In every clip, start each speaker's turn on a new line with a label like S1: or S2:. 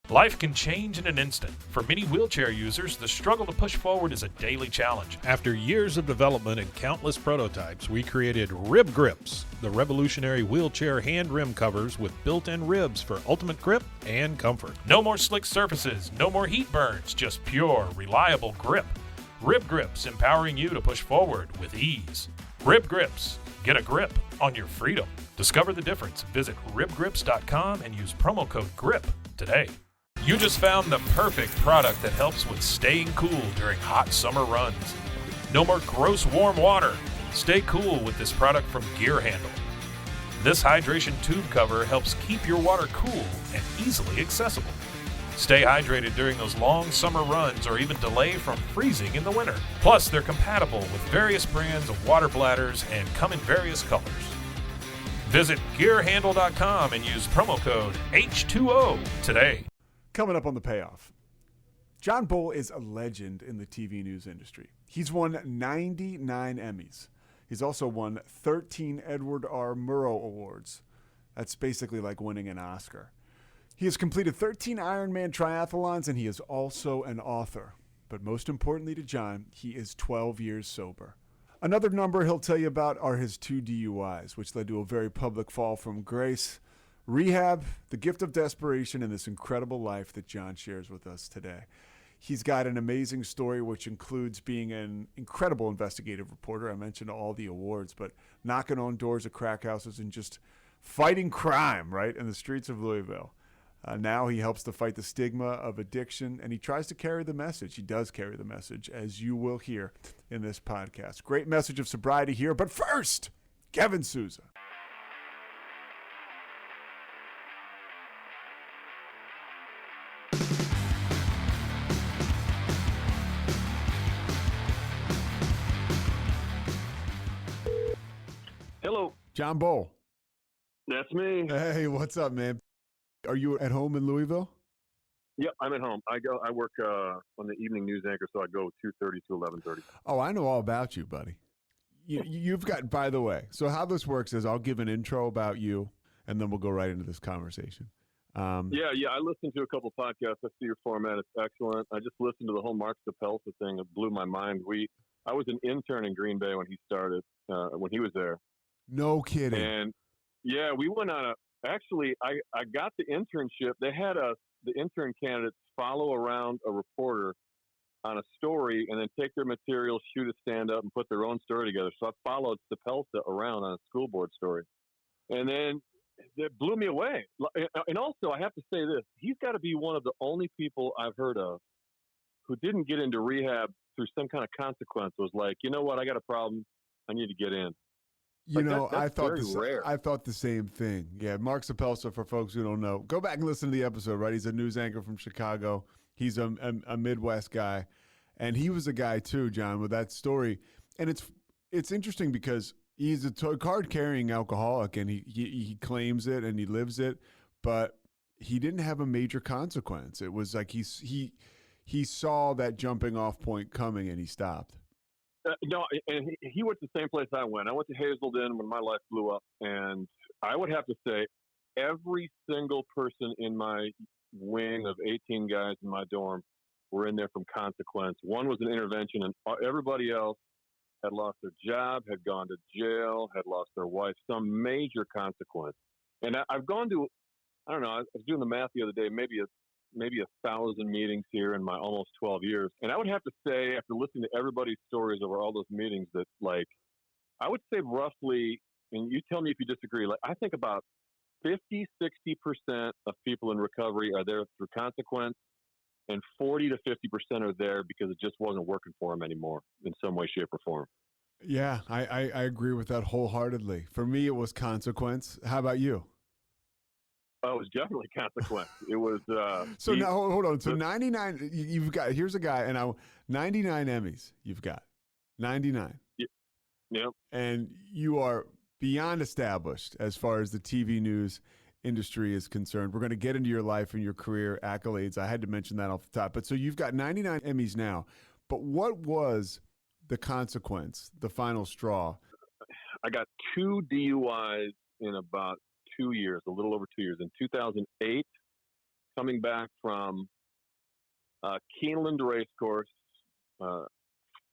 S1: Life can change in an instant. For many wheelchair users, the struggle to push forward is a daily challenge.
S2: After years of development and countless prototypes, we created Rib Grips, the revolutionary wheelchair hand rim covers with built-in ribs for ultimate grip and comfort.
S1: No more slick surfaces, no more heat burns, just pure, reliable grip. Rib Grips, empowering you to push forward with ease. Rib Grips, get a grip on your freedom. Discover the difference. Visit ribgrips.com and use promo code GRIP today. You just found the perfect product that helps with staying cool during hot summer runs. No more gross warm water. Stay cool with this product from Gear Handle. This hydration tube cover helps keep your water cool and easily accessible. Stay hydrated during those long summer runs or even delay from freezing in the winter. Plus, they're compatible with various brands of water bladders and come in various colors. Visit gearhandle.com and use promo code H2O today.
S3: Coming up on The Payoff, John Boel is a legend in the TV news industry. He's won 99 Emmys. He's also won 13 Edward R. Murrow Awards. That's basically like winning an Oscar. He has completed 13 Ironman triathlons, and he is also an author. But most importantly to John, he is 12 years sober. Another number he'll tell you about are his 2 DUIs, which led to a very public fall from grace. Rehab, the gift of desperation, and this incredible life that John shares with us today. He's got an amazing story, which includes being an incredible investigative reporter. I mentioned all the awards, but knocking on doors of crack houses and just fighting crime, right, in the streets of Louisville. Now he helps to fight the stigma of addiction, and he tries to carry the message. He does carry the message, as you will hear in this podcast. Great message of sobriety here, but first, Kevin Souza.
S4: Hello.
S3: John Boel.
S4: That's me.
S3: Hey, what's up, man? Are you at home in Louisville?
S4: Yep, I'm at home. I work on the evening news anchor, so I go 2:30 to 11:30.
S3: Oh, I know all about you, buddy. You've got, by the way, so how this works is I'll give an intro about you, and then we'll go right into this conversation.
S4: Yeah. I listened to a couple podcasts. I see your format. It's excellent. I just listened to the whole Mark Stapelsa thing. It blew my mind. I was an intern in Green Bay when he started, when he was there.
S3: No kidding.
S4: And, yeah, we went on actually, I got the internship. They had the intern candidates follow around a reporter on a story and then take their material, shoot a stand-up, and put their own story together. So I followed Stapelsa around on a school board story. And then it blew me away. And also, I have to say this. He's got to be one of the only people I've heard of who didn't get into rehab through some kind of consequence. Was like, you know what, I got a problem. I need to get in.
S3: I thought the same thing. Yeah, Mark Stapelsa, for folks who don't know, go back and listen to the episode, right? He's a news anchor from Chicago. He's a Midwest guy. And he was a guy too, John, with that story. And it's interesting because he's a card-carrying alcoholic, and he claims it and he lives it, but he didn't have a major consequence. It was like he saw that jumping off point coming and he stopped.
S4: No, and he went to the same place I went. I went to Hazelden when my life blew up, and I would have to say every single person in my wing of 18 guys in my dorm were in there from consequence. One was an intervention, and everybody else had lost their job, had gone to jail, had lost their wife, some major consequence. And I've gone to, I don't know, I was doing the math the other day, maybe 1,000 meetings here in my almost 12 years. And I would have to say, after listening to everybody's stories over all those meetings, that I would say roughly, and you tell me if you disagree, I think about 50-60% of people in recovery are there through consequence, and 40 to 50% are there because it just wasn't working for them anymore in some way, shape, or form.
S3: Yeah, I agree with that wholeheartly. For me, it was consequence. How about you?
S4: Oh, it was definitely consequence. It was.
S3: So now, hold on. So 99, you've got, here's a guy, and 99 Emmys you've got. 99.
S4: Yep.
S3: And you are beyond established as far as the TV news industry is concerned. We're going to get into your life and your career accolades. I had to mention that off the top. But so you've got 99 Emmys now. But what was the consequence, the final straw?
S4: I got 2 DUIs in about 2 years, a little over 2 years. In 2008, coming back from Keeneland Racecourse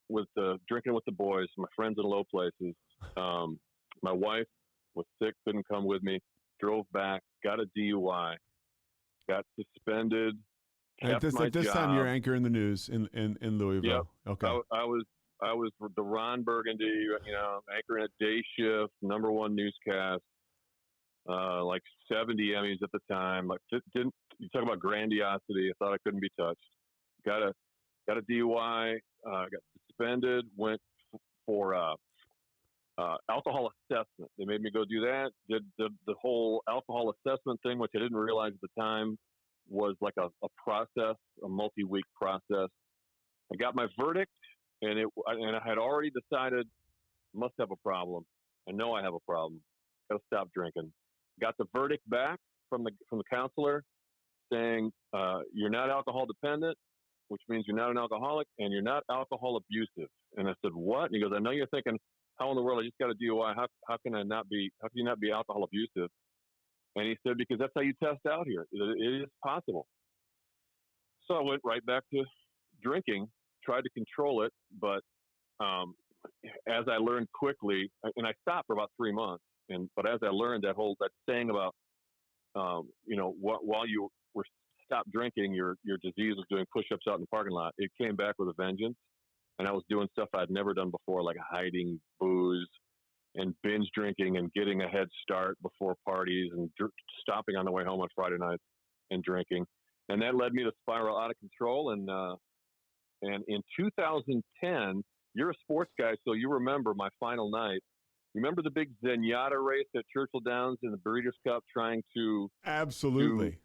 S4: with drinking with the boys, my friends in low places. My wife was sick, couldn't come with me. Drove back, got a DUI, got suspended.
S3: At this time, you're anchoring the news in Louisville.
S4: Yep.
S3: Okay.
S4: I was the Ron Burgundy, anchoring a day shift, number one newscast, like 70 Emmys at the time. Like, you talk about grandiosity. I thought I couldn't be touched. Got a DUI, got suspended, went for alcohol assessment. They made me go do that. Did the whole alcohol assessment thing, which I didn't realize at the time was like a process, a multi-week process. I got my verdict, and I had already decided must have a problem. I know I have a problem. Got to stop drinking. Got the verdict back from the counselor saying you're not alcohol dependent, which means you're not an alcoholic, and you're not alcohol abusive. And I said, what? And he goes, I know you're thinking, how in the world I just got a DUI? How can you not be alcohol abusive? And he said, because that's how you test out here. It is possible. So I went right back to drinking, tried to control it, but as I learned quickly, and I stopped for about 3 months, but as I learned that saying about, while you were stopped drinking, your disease was doing push-ups out in the parking lot. It came back with a vengeance, and I was doing stuff I'd never done before, like hiding booze and binge drinking and getting a head start before parties and stopping on the way home on Friday nights and drinking. And that led me to spiral out of control. And in 2010, you're a sports guy, so you remember my final night. You remember the big Zenyatta race at Churchill Downs in the Breeders' Cup, trying to
S3: absolutely,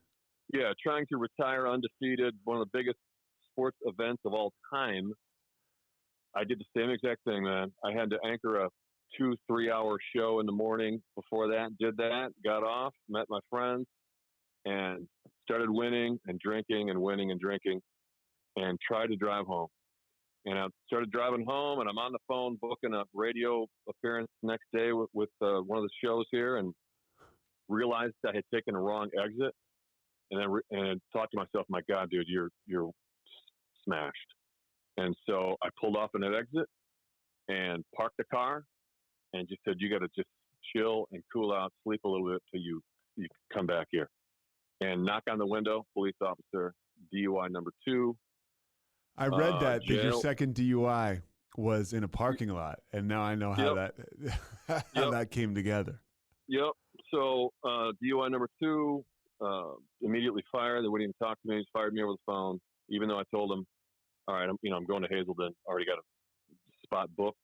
S4: trying to retire undefeated, one of the biggest sports events of all time. I did the same exact thing, man. I had to anchor a 2-3 hour show in the morning before that. Did that, got off, met my friends, and started winning and drinking and winning and drinking, and tried to drive home. And I started driving home, and I'm on the phone booking a radio appearance next day with one of the shows here, and realized I had taken a wrong exit. And I thought to myself, my God, dude, you're smashed. And so I pulled off in that exit and parked the car and just said, you got to just chill and cool out, sleep a little bit till you come back here. And knock on the window, police officer, DUI number 2.
S3: I read that your second DUI was in a parking lot, and now I know how that came together. Yep.
S4: So DUI number 2, immediately fired. They wouldn't even talk to me. He fired me over the phone, even though I told him, all right, I'm going to Hazelden. Already got a spot booked,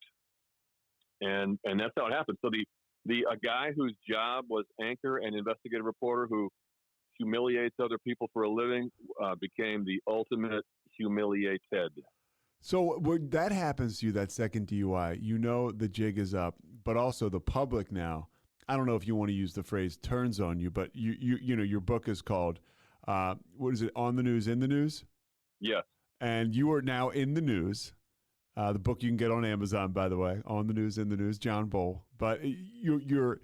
S4: and that's how it happened. So a guy whose job was anchor and investigative reporter who humiliates other people for a living became the ultimate humiliated.
S3: So when that happens to you, that second DUI, the jig is up, but also the public now, I don't know if you want to use the phrase turns on you, but your book is called, what is it, On the News, in the News?
S4: Yes.
S3: And you are now in the news. The book you can get on Amazon, by the way, On the News, in the News, John Boel. But you're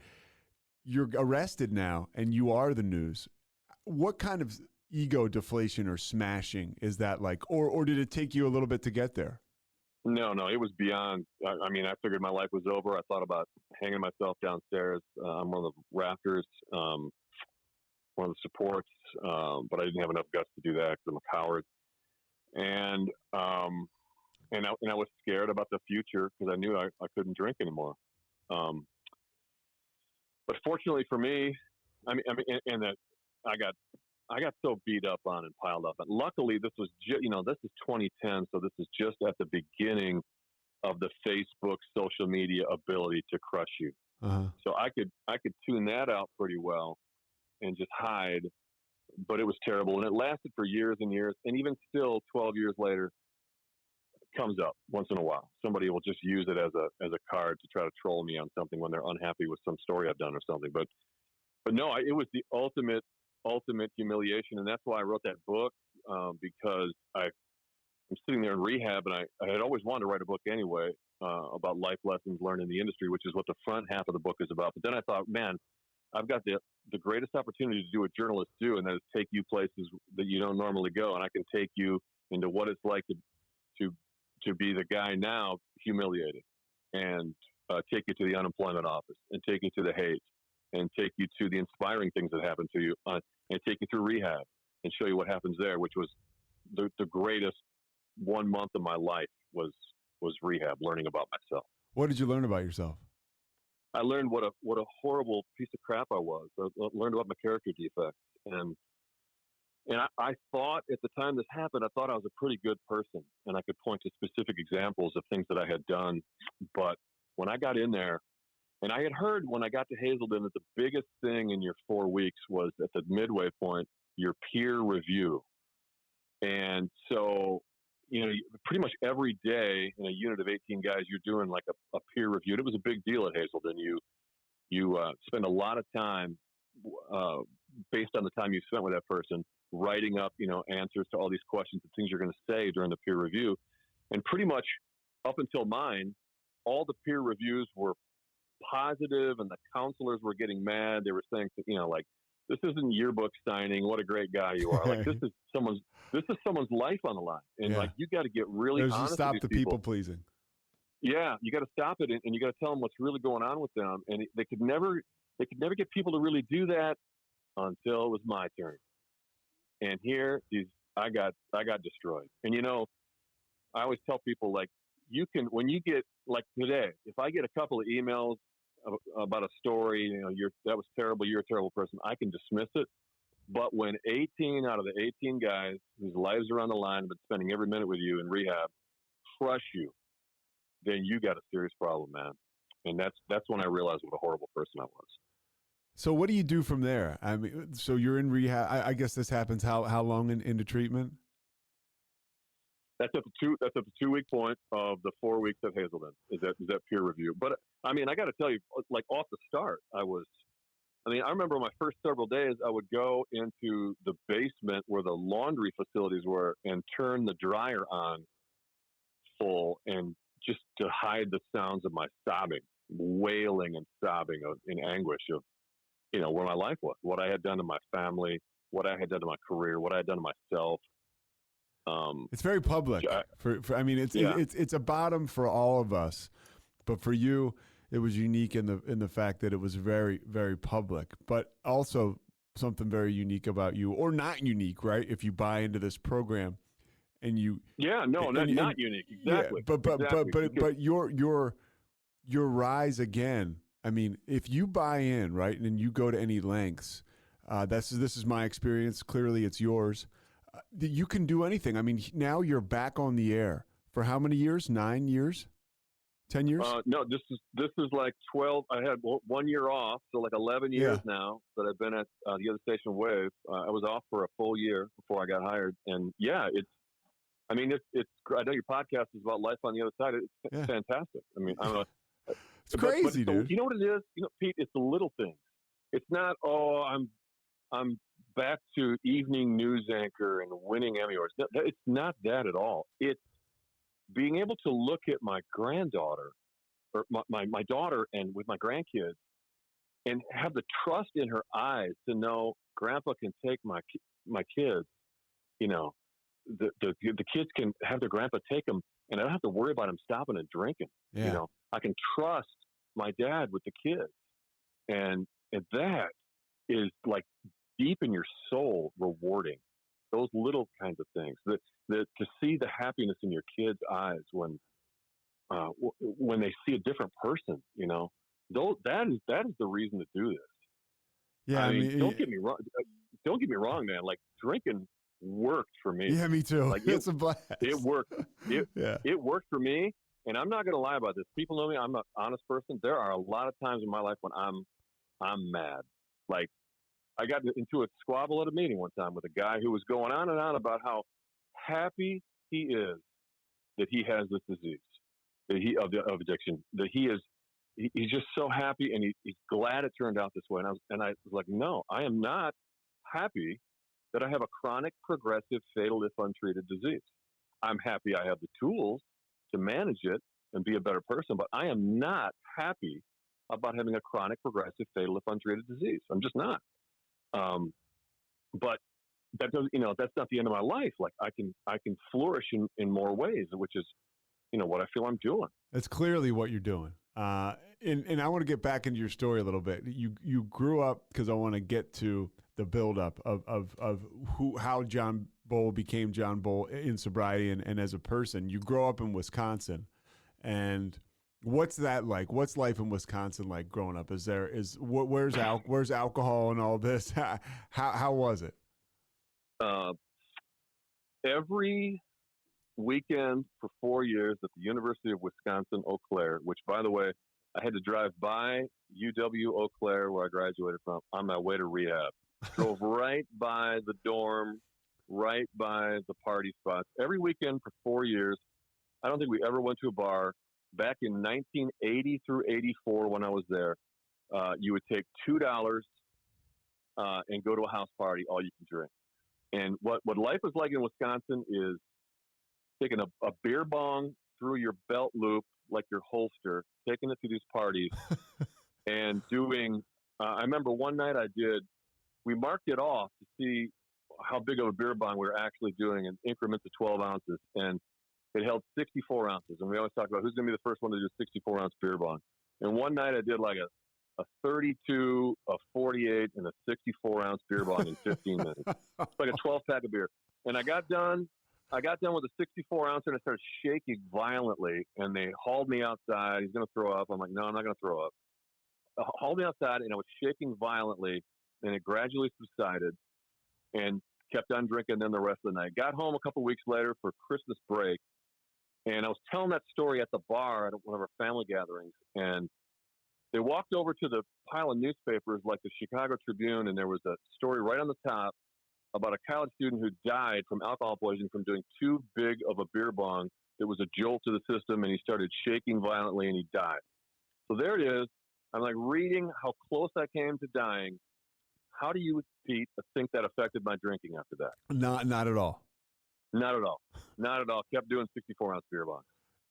S3: arrested now, and you are the news. What kind of ego deflation or smashing is that like? Or did it take you a little bit to get there?
S4: No, it was beyond. I mean, I figured my life was over. I thought about hanging myself downstairs on one of the rafters, one of the supports, but I didn't have enough guts to do that because I'm a coward. And I was scared about the future because I knew I couldn't drink anymore. But fortunately for me, I got so beat up on and piled up. And luckily, this was this is 2010, so this is just at the beginning of the Facebook social media ability to crush you.
S3: Uh-huh.
S4: So I could tune that out pretty well and just hide. But it was terrible, and it lasted for years and years. And even still, 12 years later, it comes up once in a while. Somebody will just use it as a card to try to troll me on something when they're unhappy with some story I've done or something. But no, it was the ultimate humiliation, and that's why I wrote that book, because I'm sitting there in rehab, and I had always wanted to write a book anyway about life lessons learned in the industry, which is what the front half of the book is about. But then I thought, man, I've got the greatest opportunity to do what journalists do, and that is take you places that you don't normally go, and I can take you into what it's like to be the guy now humiliated, and take you to the unemployment office, and take you to the hate, and take you to the inspiring things that happen to you, and take you through rehab and show you what happens there, which was the greatest 1 month of my life was rehab, learning about myself.
S3: What did you learn about yourself?
S4: I learned what a horrible piece of crap I was. I learned about my character defects, and I thought at the time this happened, I thought I was a pretty good person, and I could point to specific examples of things that I had done. But when I got in there, and I had heard when I got to Hazelden that the biggest thing in your 4 weeks was at the midway point, your peer review. And so, pretty much every day in a unit of 18 guys, you're doing like a peer review. It was a big deal at Hazelden. You spend a lot of time based on the time you spent with that person, writing up, answers to all these questions and things you're going to say during the peer review. And pretty much up until mine, all the peer reviews were positive, and the counselors were getting mad. They were saying, like, this isn't yearbook signing. What a great guy you are. Like, this is someone's life on the line. And like, you got to get really honest.
S3: You stop
S4: with
S3: the
S4: these
S3: people pleasing.
S4: Yeah, you got to stop it, and you got to tell them what's really going on with them. And they could never get people to really do that until it was my turn. And here, I got destroyed. And I always tell people, like, you can, when you get, like today, if I get a couple of emails about a story, that was terrible, you're a terrible person, I can dismiss it. But when 18 out of the 18 guys whose lives are on the line, but spending every minute with you in rehab, crush you, then you got a serious problem, man. And that's when I realized what a horrible person I was.
S3: So what do you do from there? I mean, so you're in rehab. I guess this happens how long into treatment?
S4: That's at the 2 week point of the 4 weeks at Hazelden is that peer review. But I mean, I got to tell you, like, off the start, I remember my first several days, I would go into the basement where the laundry facilities were and turn the dryer on full, and just to hide the sounds of my sobbing, wailing and sobbing in anguish of, where my life was, what I had done to my family, what I had done to my career, what I had done to myself.
S3: It's very public. It's a bottom for all of us, but for you, it was unique in the fact that it was very, very public, but also something very unique about you, or not unique, right? If you buy into this program, and you,
S4: not unique, exactly.
S3: Yeah, but your rise again. I mean, if you buy in, right, and you go to any lengths, this is my experience. Clearly, it's yours. You can do anything. I mean, now you're back on the air for how many years? 9 years? 10 years?
S4: No, this is like 12. I had 1 year off, so like 11 years now that I've been at the other station, Wave. I was off for a full year before I got hired, and it's. I know your podcast is about life on the other side. It's fantastic. I mean,
S3: it's crazy, dude.
S4: You know what it is? Pete, it's the little things. It's not, I'm back to evening news anchor and winning Emmy awards. It's not that at all. It's being able to look at my granddaughter, or my daughter, and with my grandkids, and have the trust in her eyes to know Grandpa can take my kids. The kids can have their grandpa take them, and I don't have to worry about them stopping and drinking.
S3: Yeah.
S4: I can trust my dad with the kids, and that is like deep in your soul rewarding. Those little kinds of things, that to see the happiness in your kids' eyes when they see a different person, that is the reason to do this.
S3: Yeah, I mean,
S4: don't get me wrong. Don't get me wrong, man. Like, drinking worked for me.
S3: Yeah, me too.
S4: Like,
S3: it's a blast.
S4: It worked. It worked for me, and I'm not going to lie about this. People know me. I'm an honest person. There are a lot of times in my life when I'm mad. Like, I got into a squabble at a meeting one time with a guy who was going on and on about how happy he is that he has this disease, of addiction. That he's just so happy, and he's glad it turned out this way. And I was like, no, I am not happy that I have a chronic, progressive, fatal, if untreated disease. I'm happy I have the tools to manage it and be a better person, but I am not happy about having a chronic, progressive, fatal, if untreated disease. I'm just not. But that doesn't, that's not the end of my life. Like I can flourish in more ways, which is, what I feel I'm doing.
S3: That's clearly what you're doing. And I want to get back into your story a little bit. You grew up, because I want to get to the buildup of how John Boel became John Boel in sobriety and as a person. You grow up in Wisconsin, and what's that like? What's life in Wisconsin like growing up? Where's alcohol and all this? How was it?
S4: Every weekend for 4 years at the University of Wisconsin, Eau Claire, which, by the way, I had to drive by UW Eau Claire, where I graduated from, on my way to rehab. Drove right by the dorm, right by the party spots. Every weekend for 4 years. I don't think we ever went to a bar. Back in 1980 through 84, when I was there, you would take $2 and go to a house party, all you can drink. And what life is like in Wisconsin is taking a beer bong through your belt loop, like your holster, taking it to these parties, and doing. I remember one night we marked it off to see how big of a beer bong we were actually doing in increments of 12 ounces, and it held 64 ounces. And we always talk about who's going to be the first one to do a 64-ounce beer bong. And one night I did like a 32, a 48, and a 64-ounce beer bong in 15 minutes. It's like a 12-pack of beer. And I got done with a 64-ounce, and I started shaking violently, and they hauled me outside. He's going to throw up. I'm like, no, I'm not going to throw up. Hauled me outside, and I was shaking violently, and it gradually subsided and kept on drinking then the rest of the night. Got home a couple weeks later for Christmas break, and I was telling that story at the bar at one of our family gatherings, and they walked over to the pile of newspapers like the Chicago Tribune, and there was a story right on the top about a college student who died from alcohol poisoning from doing too big of a beer bong. That was a jolt to the system, and he started shaking violently, and he died. So there it is. I'm like reading how close I came to dying. How do you, Pete, think that affected my drinking after that?
S3: Not at all.
S4: Not at all. Not at all. Kept doing 64-ounce beer bongs.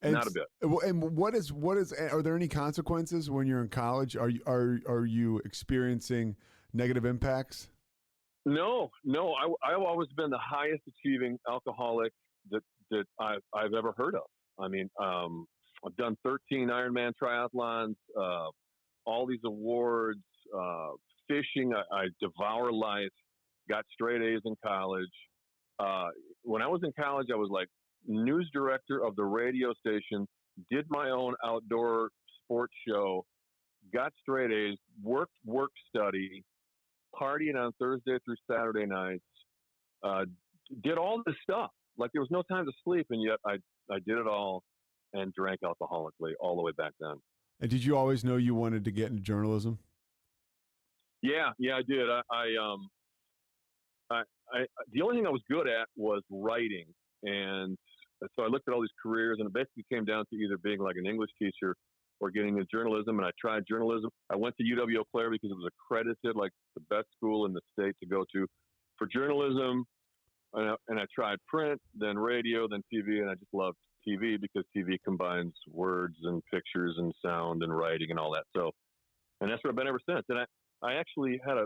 S4: Not a bit.
S3: And what is? Are there any consequences when you're in college? Are you experiencing negative impacts?
S4: No. I've always been the highest achieving alcoholic that I've ever heard of. I mean, I've done 13 Ironman triathlons, all these awards, fishing. I devour life. Got straight A's in college. When I was in college, I was like news director of the radio station, did my own outdoor sports show, got straight A's, work, study, partying on Thursday through Saturday nights, did all this stuff. Like there was no time to sleep, and yet I did it all and drank alcoholically all the way back then.
S3: And did you always know you wanted to get into journalism?
S4: Yeah, I did. The only thing I was good at was writing, and so I looked at all these careers, and it basically came down to either being like an English teacher or getting into journalism. And I tried journalism. I went to UW Eau Claire because it was accredited like the best school in the state to go to for journalism. And I tried print, then radio, then TV, and I just loved TV because TV combines words and pictures and sound and writing and all that. So, and that's where I've been ever since. And I actually had a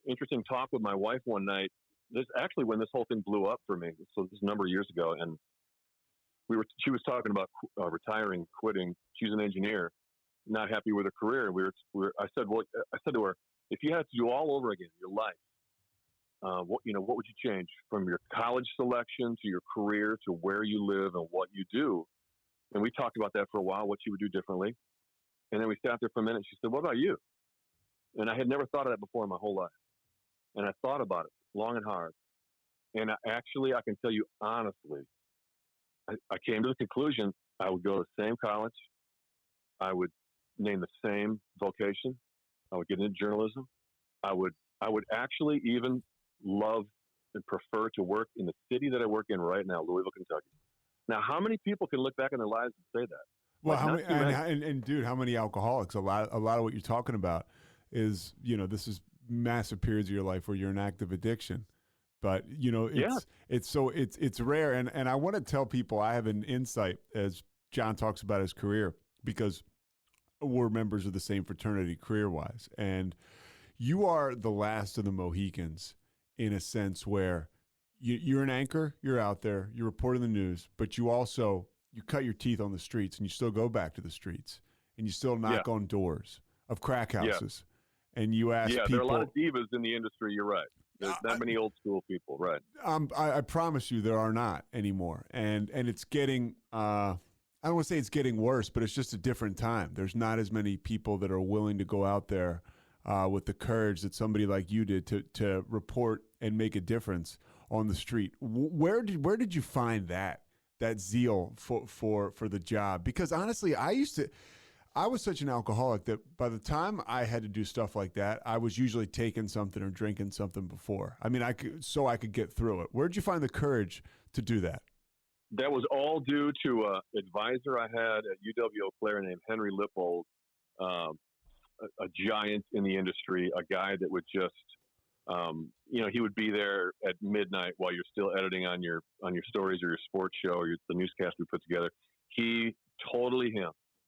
S4: interesting talk with my wife one night. This actually when this whole thing blew up for me. So this is a number of years ago, and she was talking about retiring, quitting. She's an engineer, not happy with her career. I said to her, if you had to do all over again your life, what would you change from your college selection to your career to where you live and what you do? And we talked about that for a while, what she would do differently. And then we sat there for a minute. She said, what about you? And I had never thought of that before in my whole life. And I thought about it long and hard. And I can tell you honestly, I came to the conclusion I would go to the same college. I would name the same vocation. I would get into journalism. I would actually even love and prefer to work in the city that I work in right now, Louisville, Kentucky. Now, how many people can look back in their lives and say that?
S3: Well, dude, how many alcoholics? A lot of what you're talking about is, this is massive periods of your life where you're in active addiction. But, it's rare. And I want to tell people I have an insight as John talks about his career, because were members of the same fraternity career-wise. And you are the last of the Mohicans in a sense where you're an anchor, you're out there, you report in the news, but you cut your teeth on the streets and you still go back to the streets and you still knock on doors of crack houses. And you ask people.
S4: Yeah, there are a lot of divas in the industry, you're right. There's not many old school people, right?
S3: I promise you there are not anymore. And it's getting, I don't want to say it's getting worse, but it's just a different time. There's not as many people that are willing to go out there with the courage that somebody like you did to report and make a difference on the street. Where did you find that zeal for the job? Because honestly, I was such an alcoholic that by the time I had to do stuff like that, I was usually taking something or drinking something before. I mean, I could get through it. Where'd you find the courage to do that?
S4: That was all due to an advisor I had at UW-Eau Claire named Henry Lippold, a giant in the industry, a guy that would just, he would be there at midnight while you're still editing on your stories or your sports show or the newscast we put together.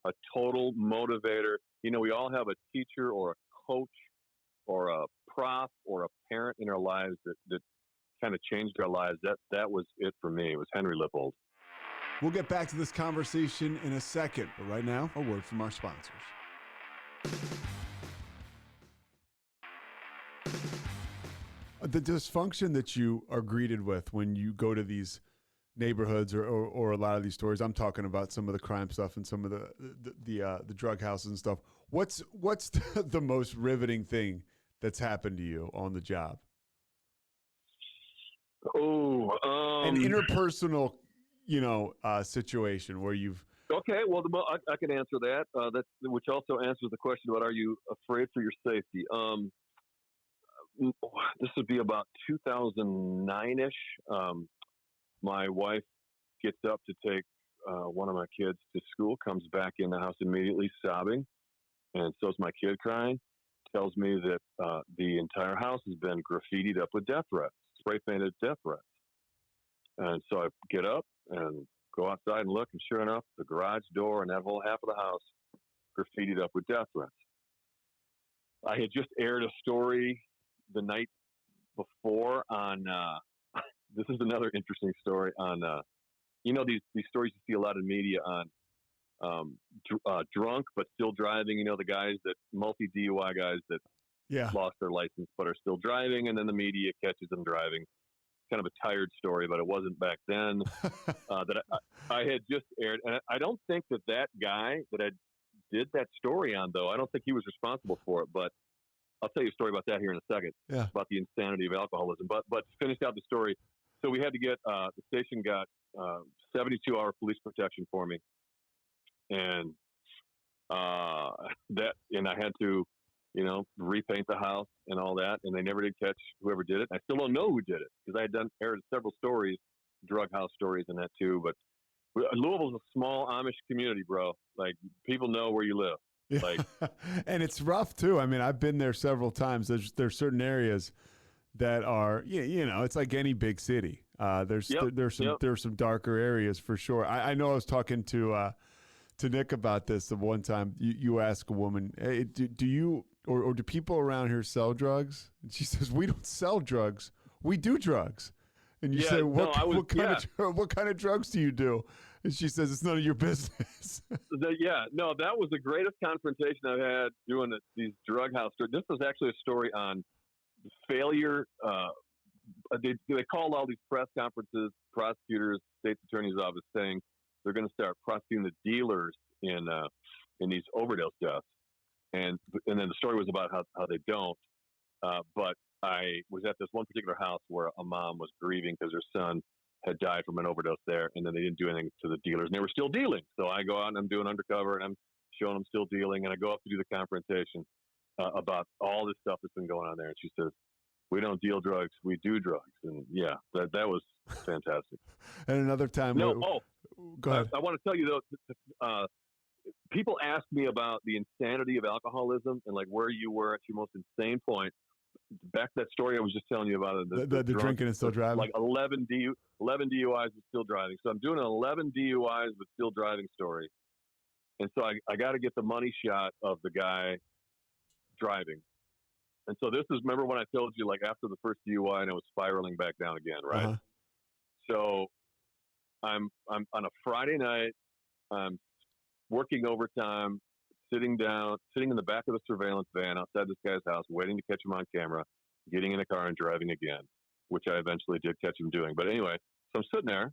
S4: A total motivator. We all have a teacher or a coach or a prof or a parent in our lives that kind of changed our lives. That was it for me. It was Henry Lippold.
S3: We'll get back to this conversation in a second, but right now, a word from our sponsors. The dysfunction that you are greeted with when you go to these neighborhoods or a lot of these stories, I'm talking about some of the crime stuff and some of the drug houses and stuff. What's the most riveting thing that's happened to you on the job? An interpersonal, situation where you've.
S4: Okay, well, I can answer that. Which also answers the question about, are you afraid for your safety? This would be about 2009-ish. My wife gets up to take one of my kids to school, comes back in the house immediately sobbing, and so's my kid crying. Tells me that the entire house has been graffitied up with death threats, spray painted death threats. And so I get up and go outside and look, and sure enough, the garage door and that whole half of the house graffitied up with death threats. I had just aired a story the night before on this is another interesting story on these stories you see a lot in media on drunk but still driving, the guys that multi DUI guys that lost their license but are still driving, and then the media catches them driving. Kind of a tired story, but it wasn't back then. That I had just aired, and I don't think that guy that I did that story on, though, I don't think he was responsible for it, but I'll tell you a story about that here in a second. Yeah. About the insanity of alcoholism. But to finish out the story, so we had to get the station got 72-hour police protection for me, and I had to repaint the house and all that, and they never did catch whoever did it. I still don't know who did it because I had aired several stories, drug house stories, and that too. But Louisville's a small Amish community, bro. Like, people know where you live. Like,
S3: and it's rough too. I mean, I've been there several times. There's certain areas that are, it's like any big city. There's some darker areas for sure. I know I was talking to Nick about this the one time. You ask a woman, hey, do you or do people around here sell drugs? And she says, we don't sell drugs. We do drugs. And you say, what kind of drugs do you do? And she says, it's none of your business.
S4: That was the greatest confrontation I've had doing these drug house stories. This was actually a story on failure. They called all these press conferences, prosecutors, state's attorney's office, saying they're going to start prosecuting the dealers in these overdose deaths. And then the story was about how they don't. But I was at this one particular house where a mom was grieving because her son had died from an overdose there, and then they didn't do anything to the dealers, and they were still dealing. So I go out and I'm doing undercover, and I'm showing them still dealing, and I go up to do the confrontation about all this stuff that's been going on there. And she says, we don't deal drugs, we do drugs. And that was fantastic.
S3: And another time.
S4: Go
S3: ahead.
S4: I want to tell you though, people ask me about the insanity of alcoholism and like where you were at your most insane point. Back to that story I was just telling you about,
S3: the drinking and still driving,
S4: like 11 DUIs with still driving. So I'm doing an 11 DUIs with still driving story, And so I got to get the money shot of the guy driving. And so this is, remember when I told you, like after the first DUI and it was spiraling back down again, right?
S3: Uh-huh.
S4: So I'm on a Friday night, I'm working overtime, sitting in the back of the surveillance van outside this guy's house, waiting to catch him on camera, getting in a car and driving again, which I eventually did catch him doing. But anyway, so I'm sitting there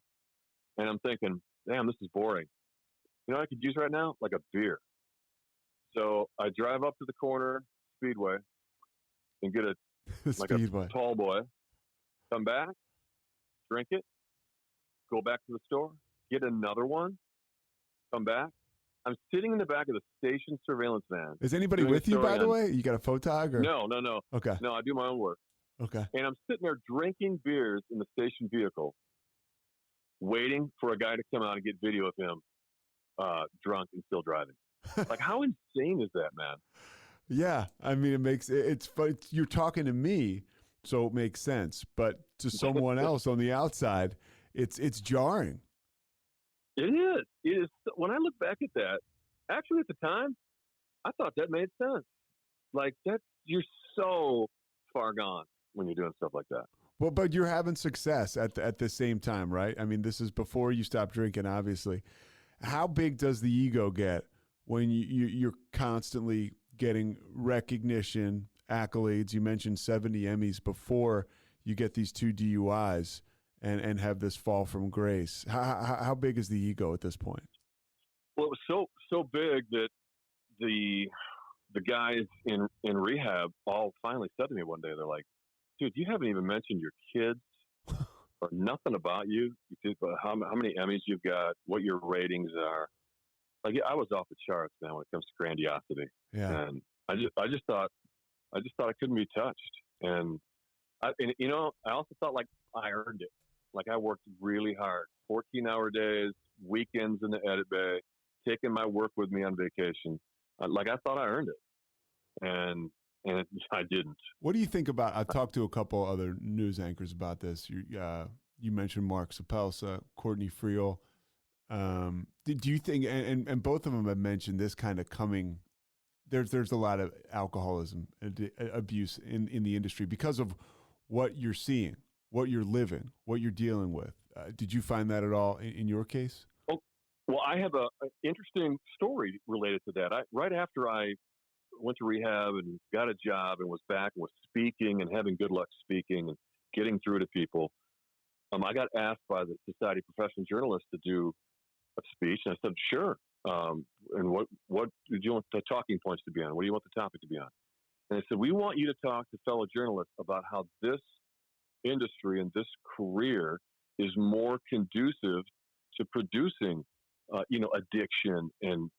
S4: and I'm thinking, damn, this is boring. You know what I could use right now? Like a beer. So I drive up to the corner Speedway and get a tall boy, come back, drink it, go back to the store, get another one, come back. I'm sitting in the back of the station surveillance van.
S3: Is anybody with you, by the way? You got a photog? Or?
S4: No.
S3: Okay.
S4: No, I do my own work.
S3: Okay.
S4: And I'm sitting there drinking beers in the station vehicle, waiting for a guy to come out and get video of him drunk and still driving. Like, how insane is that, man?
S3: Yeah, I mean, it's fun. You're talking to me, so it makes sense. But to someone else on the outside, it's jarring.
S4: It is. It is. When I look back at that, actually at the time, I thought that made sense. Like you're so far gone when you're doing stuff like that.
S3: Well, but you're having success at the same time, right? I mean, this is before you stop drinking, obviously. How big does the ego get when you're constantly getting recognition, accolades? You mentioned 70 Emmys before you get these 2 DUIs and have this fall from grace. How big is the ego at this point?
S4: Well, it was so big that the guys in rehab all finally said to me one day, they're like, dude, you haven't even mentioned your kids or nothing about you. How many Emmys you've got, what your ratings are. Like, I was off the charts, man, when it comes to grandiosity.
S3: Yeah.
S4: And I just thought I couldn't be touched. And you know, I also thought like I earned it. Like, I worked really hard, 14-hour days, weekends in the edit bay, taking my work with me on vacation. Like, I thought I earned it. And I didn't.
S3: What do you think about? I've talked to a couple other news anchors about this. You mentioned Mark Sapelsa, Courtney Friel. Do you think? And both of them have mentioned this kind of coming. There's a lot of alcoholism abuse in the industry because of what you're seeing, what you're living, what you're dealing with. Did you find that at all in your case?
S4: Well, I have an interesting story related to that. Right after I went to rehab and got a job and was back and was speaking and having good luck speaking and getting through to people, I got asked by the Society of Professional Journalists to do a speech, and I said, sure. And what do you want the talking points to be on? What do you want the topic to be on? And they said, we want you to talk to fellow journalists about how this industry and this career is more conducive to producing, addiction and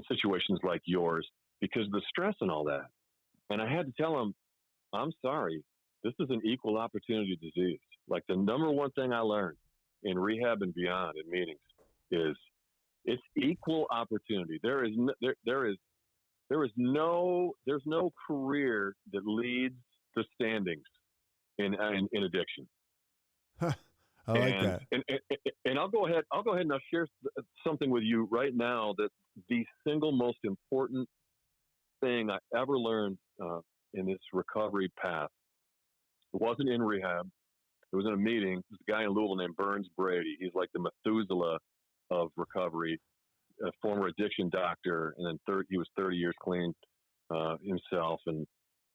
S4: situations like yours, because of the stress and all that. And I had to tell them, I'm sorry, this is an equal opportunity disease. Like, the number one thing I learned in rehab and beyond in meetings is it's equal opportunity. There's no career that leads the standings in addiction.
S3: I like that.
S4: And I'll go ahead and I'll share something with you right now that the single most important thing I ever learned in this recovery path. It wasn't in rehab. It was in a meeting. There's a guy in Louisville named Burns Brady. He's like the Methuselah of recovery, a former addiction doctor, and then he was 30 years clean himself, and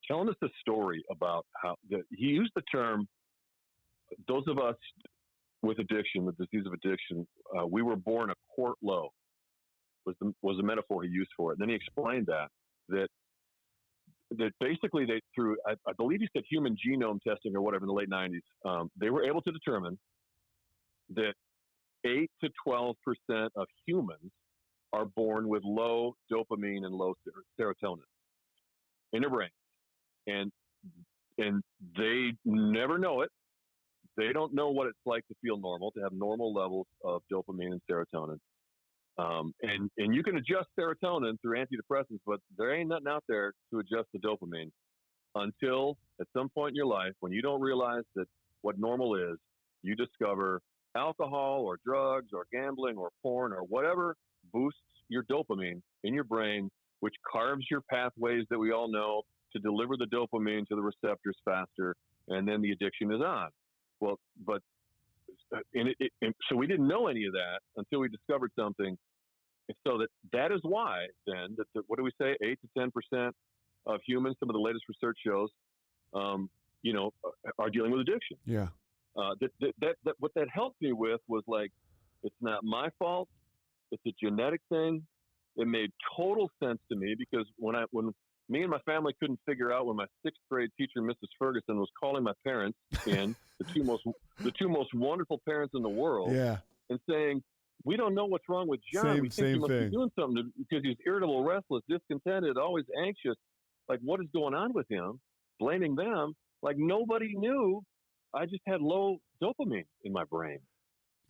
S4: telling us a story about how he used the term, those of us with addiction, the disease of addiction, we were born a quart low, was the metaphor he used for it. And then he explained that basically through, I believe he said human genome testing or whatever in the late 90s, they were able to determine that 8 to 12% of humans are born with low dopamine and low serotonin in their brain. And they never know it. They don't know what it's like to feel normal, to have normal levels of dopamine and serotonin. And you can adjust serotonin through antidepressants, but there ain't nothing out there to adjust the dopamine until at some point in your life, when you don't realize that what normal is, you discover alcohol or drugs or gambling or porn or whatever boosts your dopamine in your brain, which carves your pathways that we all know to deliver the dopamine to the receptors faster, and then the addiction is on. Well, but so we didn't know any of that until we discovered something. And so that is why then what do we say? 8 to 10% of humans, some of the latest research shows, are dealing with addiction.
S3: Yeah.
S4: What that helped me with was like, it's not my fault. It's a genetic thing. It made total sense to me because when me and my family couldn't figure out when my 6th grade teacher, Mrs. Ferguson, was calling my parents in, the two most wonderful parents in the world,
S3: Yeah.
S4: and saying, "We don't know what's wrong with John. We think he must be doing something because he's irritable, restless, discontented, always anxious. Like, what is going on with him?" Blaming them, like nobody knew. I just had low dopamine in my brain.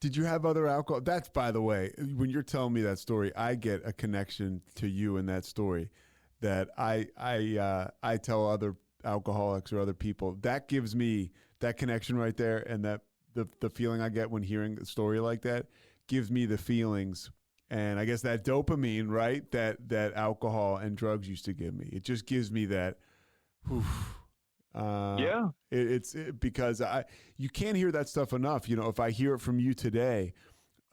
S3: Did you have other alcohol? That's, by the way, when you're telling me that story, I get a connection to you in that story that I tell other alcoholics or other people. That gives me that connection right there, and that the feeling I get when hearing a story like that gives me the feelings, and I guess that dopamine, right? That alcohol and drugs used to give me. It just gives me that. Whew,
S4: Yeah.
S3: It's because you can't hear that stuff enough. If I hear it from you today,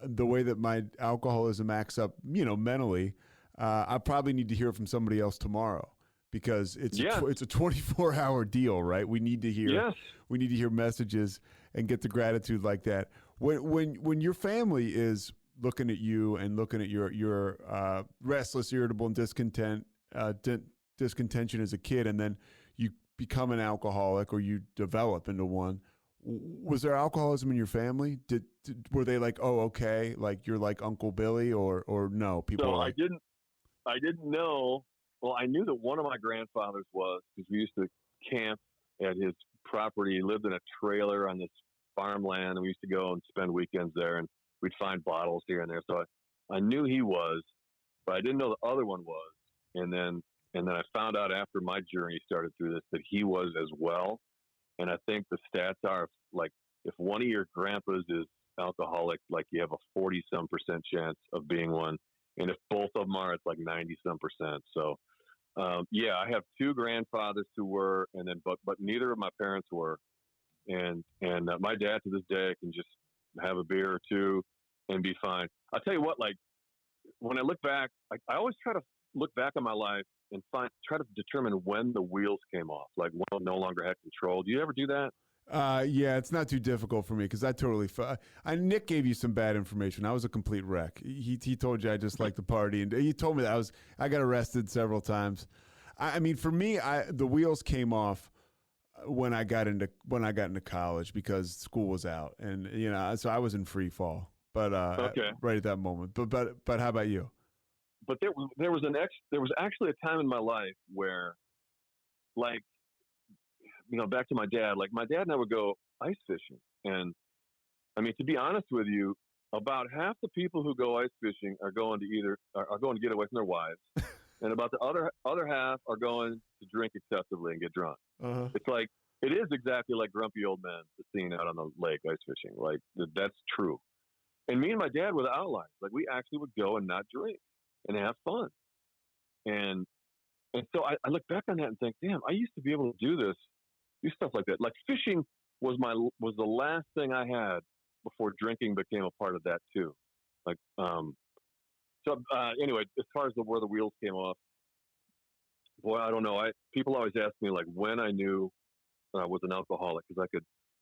S3: the way that my alcoholism acts up, mentally, I probably need to hear it from somebody else tomorrow because it's a 24-hour deal, right? We need to hear messages and get the gratitude like that. When your family is looking at you and looking at your restless, irritable, and discontention as a kid, and then you become an alcoholic or you develop into one, was there alcoholism in your family? Were they like, oh, okay, like you're like Uncle Billy, or no? People. So
S4: I didn't know. Well, I knew that one of my grandfathers was, because we used to camp at his property. He lived in a trailer on this farmland, and we used to go and spend weekends there, and we'd find bottles here and there. So I knew he was, but I didn't know the other one was. And then I found out after my journey started through this that he was as well. And I think the stats are, like, if one of your grandpas is alcoholic, like, you have a 40-some% chance of being one. And if both of them are, it's like 90-some%. So, I have 2 grandfathers who were, and then, but neither of my parents were. And my dad to this day can just have a beer or 2 and be fine. I'll tell you what, like, when I look back, I always try to look back on my life and try to determine when the wheels came off, like when I no longer had control. Do you ever do that?
S3: Yeah, it's not too difficult for me because I totally. Nick gave you some bad information. I was a complete wreck. He told you I just like to party, and he told me that I got arrested several times. I mean, for me, the wheels came off when I got into college because school was out, and so I was in free fall. But right at that moment. But how about you?
S4: But there was actually a time in my life where, like, back to my dad. Like, my dad and I would go ice fishing, and I mean, to be honest with you, about half the people who go ice fishing are going to get away from their wives, and about the other half are going to drink excessively and get drunk.
S3: Uh-huh.
S4: It's like, it is exactly like Grumpy Old Men, the scene out on the lake ice fishing. Like, that's true. And me and my dad were the outliers. Like, we actually would go and not drink and have fun. And so I look back on that and think, damn, I used to be able to do stuff like that. Like, fishing was the last thing I had before drinking became a part of that too. Like, anyway, as far as where the wheels came off, boy, I don't know. People always ask me, like, when I knew I was an alcoholic, because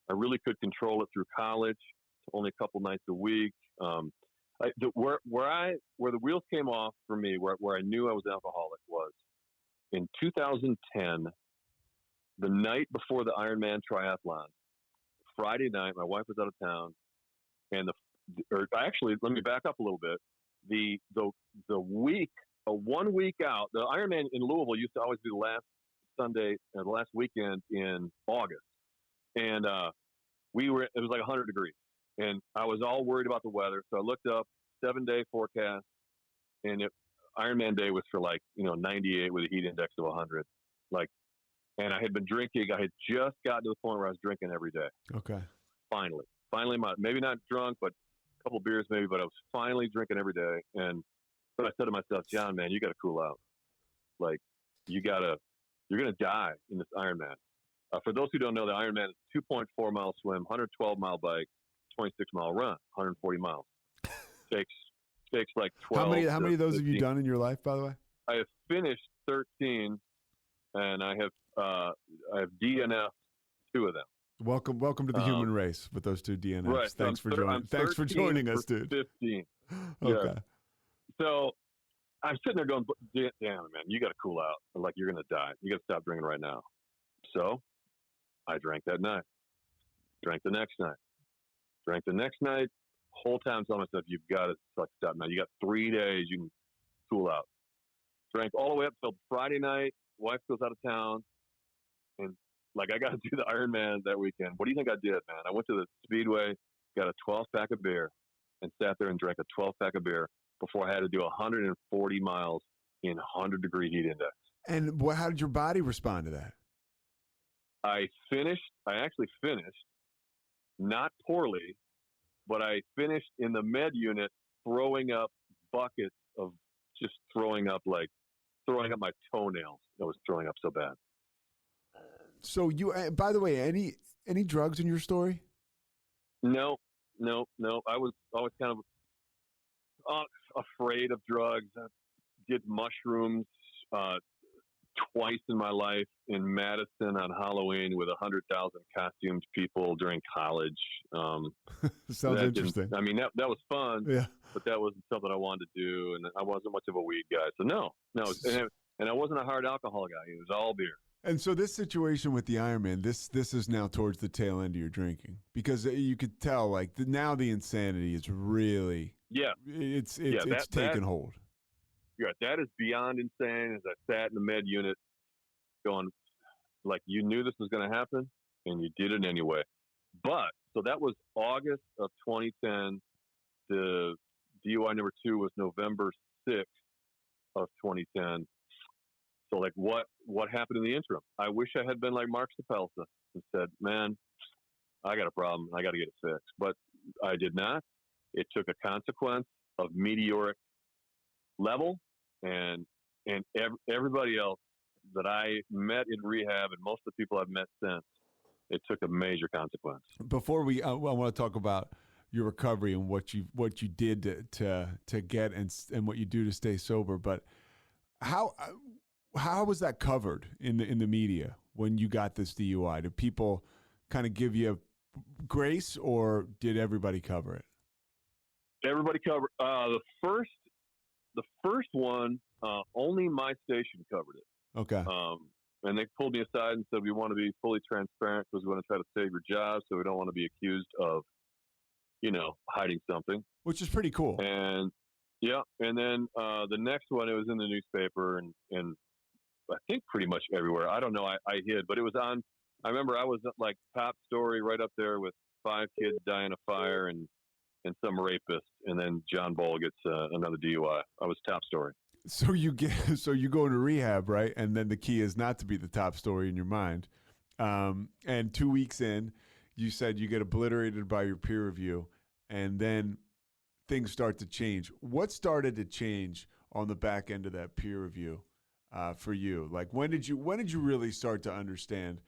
S4: I really could control it through college, only a couple nights a week. Where the wheels came off for me, where I knew I was an alcoholic, was in 2010, the night before the Ironman triathlon. Friday night, my wife was out of town, and actually, let me back up a little bit. The 1 week out, the Ironman in Louisville used to always be the last Sunday or the last weekend in August, and it was like 100 degrees. And I was all worried about the weather. So I looked up 7-day forecast, and Ironman day was for 98 with a heat index of 100. And I had been drinking. I had just gotten to the point where I was drinking every day.
S3: Okay.
S4: Finally, maybe not drunk, but a couple beers maybe, but I was finally drinking every day. And But I said to myself, John, man, you got to cool out. Like, you're going to die in this Ironman. For those who don't know, the Ironman is 2.4 mile swim, 112 mile bike, 26 mile run, 140 miles. Takes like 12.
S3: How many of those
S4: 15.
S3: have you done in your life, by the way?
S4: I have finished 13, and I have DNF 2 of them.
S3: Welcome to the human race with those 2 DNFs.
S4: Right.
S3: Thanks for joining us, dude.
S4: 15.
S3: Okay.
S4: Yeah. So I'm sitting there going, damn, man, you got to cool out. Like, you're going to die. You got to stop drinking right now. So I drank that night. Drank the next night. Drank the next night. Whole time telling myself, you've got to stop now. You got 3 days. You can cool out. Drank all the way up till Friday night. Wife goes out of town. And, like, I got to do the Ironman that weekend. What do you think I did, man? I went to the Speedway, got a 12-pack of beer, and sat there and drank a 12-pack of beer before I had to do 140 miles in 100-degree heat index.
S3: And how did your body respond to that?
S4: I actually finished, not poorly, but I finished in the med unit throwing up buckets of just throwing up my toenails. I was throwing up so bad.
S3: So by the way, any drugs in your story?
S4: No. I was always kind of afraid of drugs. I did mushrooms twice in my life in Madison on Halloween with 100,000 costumed people during college.
S3: Sounds interesting.
S4: I mean, that was fun,
S3: yeah,
S4: but that wasn't something I wanted to do, and I wasn't much of a weed guy. So no, and I wasn't a hard alcohol guy. It was all beer.
S3: And so this situation with the Ironman, this is now towards the tail end of your drinking, because you could tell, like, now the insanity is really, it's taken hold.
S4: Yeah, that is beyond insane. As I sat in the med unit going, like, you knew this was going to happen, and you did it anyway. But, so that was August of 2010. The DUI number 2 was November 6th of 2010. So, like, what happened in the interim? I wish I had been like Mark Sapelsa and said, man, I got a problem. I got to get it fixed. But I did not. It took a consequence of meteoric level, and everybody else that I met in rehab and most of the people I've met since, it took a major consequence.
S3: Before I want to talk about your recovery and what you did to get and what you do to stay sober, but how was that covered in the media when you got this DUI? Did people kind of give you grace, or did everybody cover it?
S4: Everybody covered. The first one, only my station covered it.
S3: Okay.
S4: And they pulled me aside and said, we want to be fully transparent because we want to try to save your job, so we don't want to be accused of, hiding something.
S3: Which is pretty cool.
S4: And then the next one, it was in the newspaper and I think pretty much everywhere. I don't know. I hid, but it was on. I remember I was like top story right up there with 5 kids dying of fire and some rapist, and then John Boel gets another DUI. I was top story. So you
S3: go into rehab, right? And then the key is not to be the top story in your mind. And 2 weeks in, you said you get obliterated by your peer review, and then things start to change. What started to change on the back end of that peer review for you? Like, when did you really start to understand,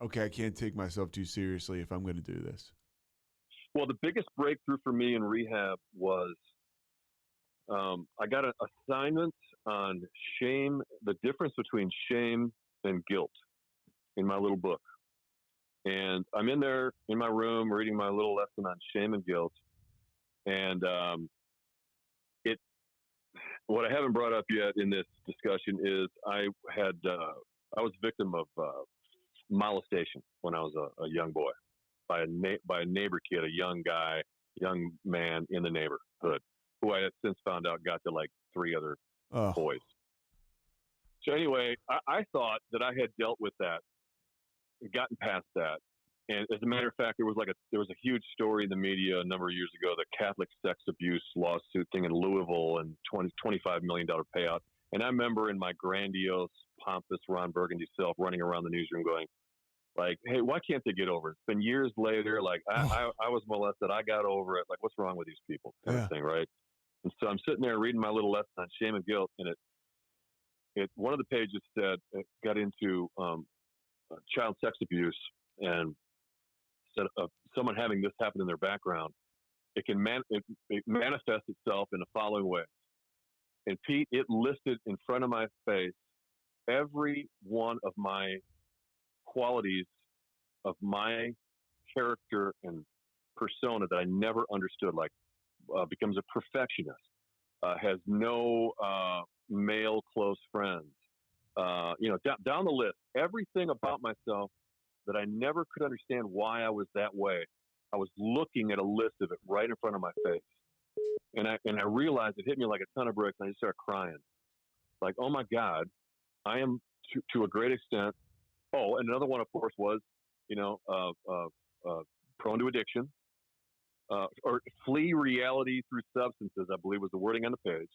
S3: okay, I can't take myself too seriously if I'm going to do this?
S4: Well, the biggest breakthrough for me in rehab was I got an assignment on shame, the difference between shame and guilt, in my little book. And I'm in there in my room reading my little lesson on shame and guilt. And what I haven't brought up yet in this discussion is I was a victim of molestation when I was a young boy by a neighbor kid, a young man in the neighborhood, who I have since found out got to like 3 other boys. So anyway, I thought that I had dealt with that, gotten past that. And as a matter of fact, there was a huge story in the media a number of years ago, the Catholic sex abuse lawsuit thing in Louisville and $25 million payout. And I remember in my grandiose, pompous Ron Burgundy self running around the newsroom going, like, hey, why can't they get over it? It's been years later. Like, I was molested. I got over it. Like, what's wrong with these people? Kind of thing, right? And so I'm sitting there reading my little lesson on shame and guilt, and it one of the pages said it got into child sex abuse, and said someone having this happen in their background, it can it manifests itself in the following way. And Pete, it listed in front of my face every one of my qualities of my character and persona that I never understood, like becomes a perfectionist, has no male close friends, down the list, everything about myself that I never could understand why I was that way. I was looking at a list of it right in front of my face. And I realized it hit me like a ton of bricks, and I just started crying. Like, oh my God, I am to a great extent. Oh, and another one, of course, was, prone to addiction, or flee reality through substances, I believe was the wording on the page.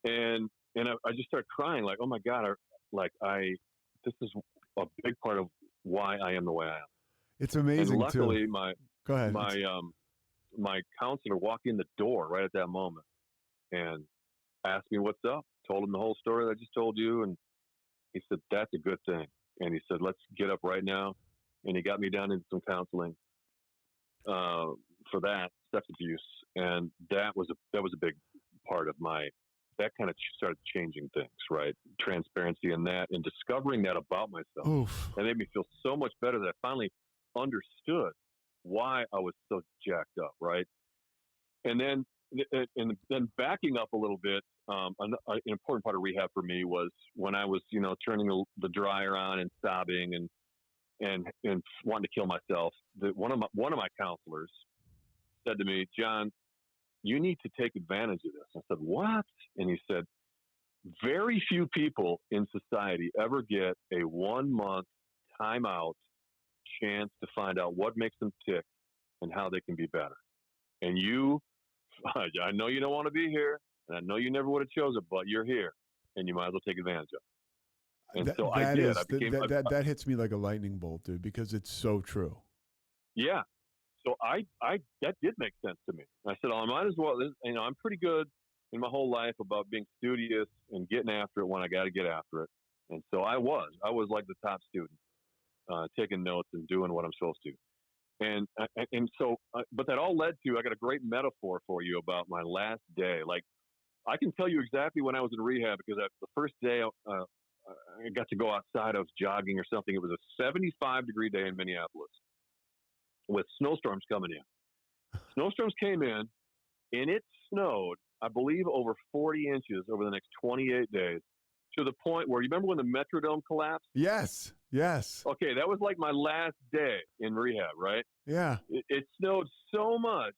S4: And I just started crying, like, oh my God, this is a big part of why I am the way I am.
S3: It's amazing.
S4: And luckily,
S3: too. Go ahead.
S4: My counselor walked in the door right at that moment and asked me what's up. Told him the whole story that I just told you, and he said that's a good thing. And he said, let's get up right now. And he got me down into some counseling for that sex abuse, and that was a big part of that kind of started changing things, right? Transparency in that, and discovering that about myself.
S3: Oof.
S4: That made me feel so much better that I finally understood why I was so jacked up, right? And then backing up a little bit, an important part of rehab for me was when I was, turning the dryer on and sobbing and wanting to kill myself. One of my counselors said to me, John, you need to take advantage of this. I said, what? And he said, very few people in society ever get a 1-month timeout chance to find out what makes them tick and how they can be better. And I know you don't want to be here, and I know you never would have chosen it, but you're here, and you might as well take advantage of it. And so I did.
S3: That hits me like a lightning bolt, dude, because it's so true.
S4: Yeah. So that did make sense to me. I said, I might as well, I'm pretty good in my whole life about being studious and getting after it when I got to get after it. And so I was like the top student, taking notes and doing what I'm supposed to. And so, but that all led to, I got a great metaphor for you about my last day. Like, I can tell you exactly when I was in rehab, because the first day I got to go outside. I was jogging or something. It was a 75-degree day in Minneapolis with snowstorms coming in. Snowstorms came in, and it snowed, I believe, over 40 inches over the next 28 days, to the point where, you remember when the Metrodome collapsed?
S3: Yes.
S4: Okay, that was like my last day in rehab, right?
S3: Yeah.
S4: It snowed so much,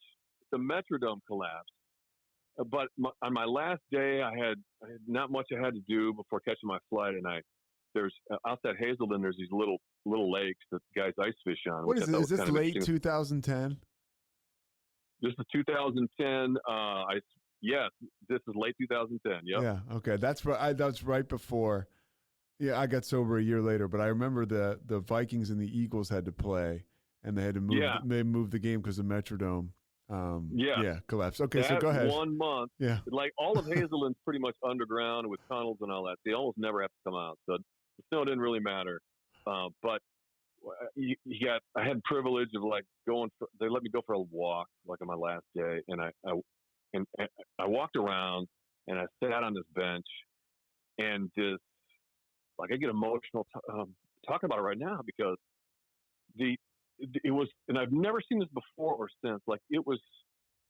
S4: the Metrodome collapsed. But on my last day, I had not much I had to do before catching my flight, and there's outside Hazelden, there's these little lakes that guys ice fish on.
S3: What is this? Is this late 2010?
S4: This is 2010. Yes, this is late 2010. Yep.
S3: Yeah. Okay. That's right before. Yeah, I got sober a year later, but I remember the Vikings and the Eagles had to play, and they had to move. Yeah. They moved the game because of Metrodome. Collapse. Okay, so go ahead.
S4: 1 month.
S3: Yeah.
S4: Like all of Hazelden's pretty much underground with tunnels and all that. They almost never have to come out. So the snow didn't really matter. But I had privilege of like they let me go for a walk like on my last day. And I walked around and I sat on this bench, and I get emotional talking about it right now, because it was, and I've never seen this before or since, like it was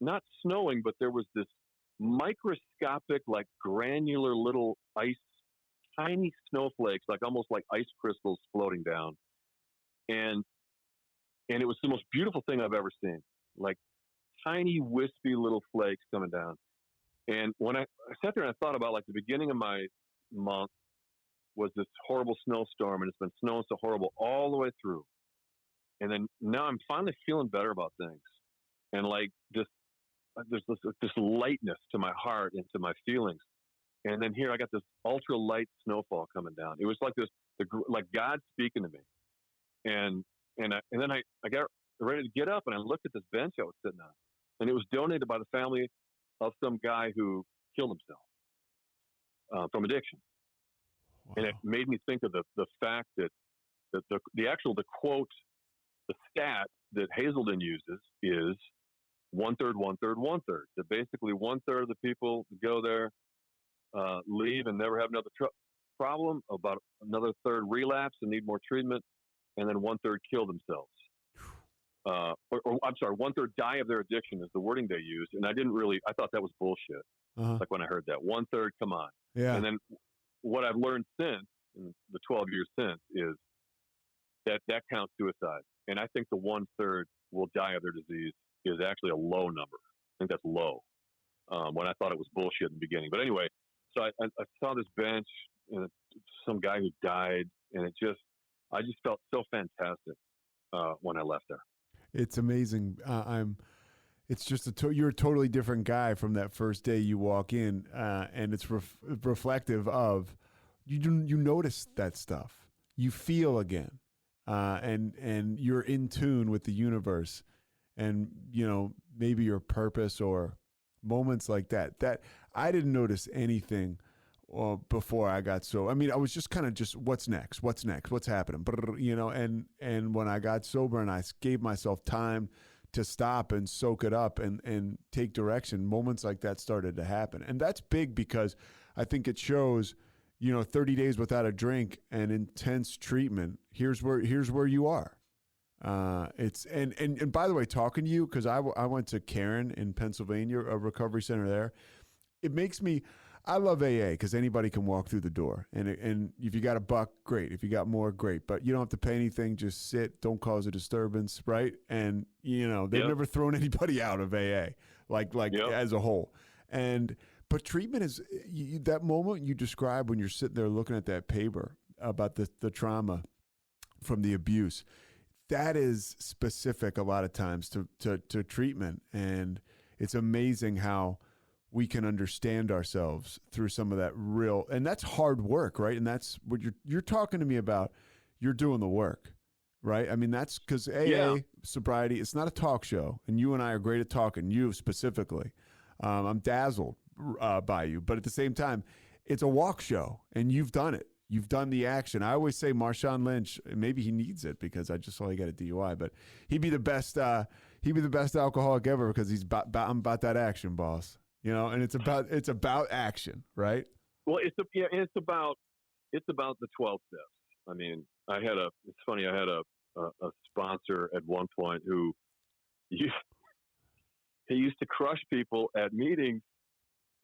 S4: not snowing, but there was this microscopic, like granular little tiny snowflakes, like almost like ice crystals floating down. And it was the most beautiful thing I've ever seen, like tiny wispy little flakes coming down. And when I sat there and I thought about, like, the beginning of my month was this horrible snowstorm, and it's been snowing so horrible all the way through. And then now I'm finally feeling better about things. And like there's this lightness to my heart and to my feelings. And then here I got this ultra light snowfall coming down. It was like like God speaking to me. And then I got ready to get up, and I looked at this bench I was sitting on, and it was donated by the family of some guy who killed himself from addiction.
S3: Wow.
S4: And it made me think of the fact that the quote, the stat that Hazelden uses is 1/3, 1/3, 1/3. That basically 1/3 of the people go there, leave and never have another problem. About another third relapse and need more treatment, and then 1/3 kill themselves. Or I'm sorry, 1/3 die of their addiction is the wording they used, and I thought that was bullshit.
S3: Uh-huh.
S4: Like when I heard that 1/3, come on.
S3: Yeah.
S4: And then what I've learned since, in the 12 years since, is that counts suicide. And I think the 1/3 will die of their disease is actually a low number. I think that's low. When I thought it was bullshit in the beginning. But anyway, so I saw this bench and some guy who died, and I just felt so fantastic when I left there.
S3: It's amazing. It's just you're a totally different guy from that first day you walk in, and it's reflective of you notice that stuff. You feel again, and you're in tune with the universe, and maybe your purpose or moments like that. That I didn't notice anything before I got sober. I mean, I was just kind of what's next, what's happening, and when I got sober and I gave myself time to stop and soak it up and take direction, moments like that started to happen. And that's big because I think it shows, 30 days without a drink and intense treatment. Here's where you are. And by the way, talking to you, because I went to Cairn in Pennsylvania, a recovery center there. It makes me, I love AA because anybody can walk through the door. And if you got $1, great. If you got more, great. But you don't have to pay anything. Just sit. Don't cause a disturbance, right? And, they've never thrown anybody out of AA, like as a whole. But treatment is, that moment you describe when you're sitting there looking at that paper about the trauma from the abuse, that is specific a lot of times to treatment. And it's amazing how we can understand ourselves through some of that real, and that's hard work, right? And that's what you're talking to me about. You're doing the work, right? I mean, that's because AA, sobriety, it's not a talk show, and you and I are great at talking, you specifically. I'm dazzled by you, but at the same time, it's a walk show, and you've done it. You've done the action. I always say Marshawn Lynch, maybe he needs it because I just saw he got a DUI, but he'd be the best alcoholic ever because I'm about that action, boss. And it's about action, right?
S4: Well, it's about the 12 steps. I mean, it's funny. I had a sponsor at one point who he used to crush people at meetings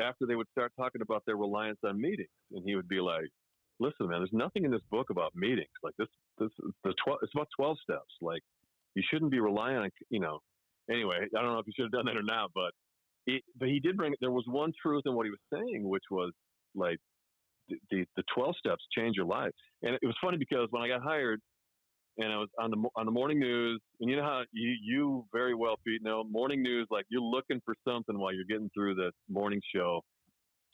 S4: after they would start talking about their reliance on meetings, and he would be like, "Listen, man, there's nothing in this book about meetings. Like this it's about 12 steps. Like you shouldn't be relying on, Anyway, I don't know if you should have done that or not, but he did there was one truth in what he was saying, which was like the 12 steps change your life. And it was funny because when I got hired and I was on the morning news, and you know how you very well, Pete, know morning news, like you're looking for something while you're getting through the morning show,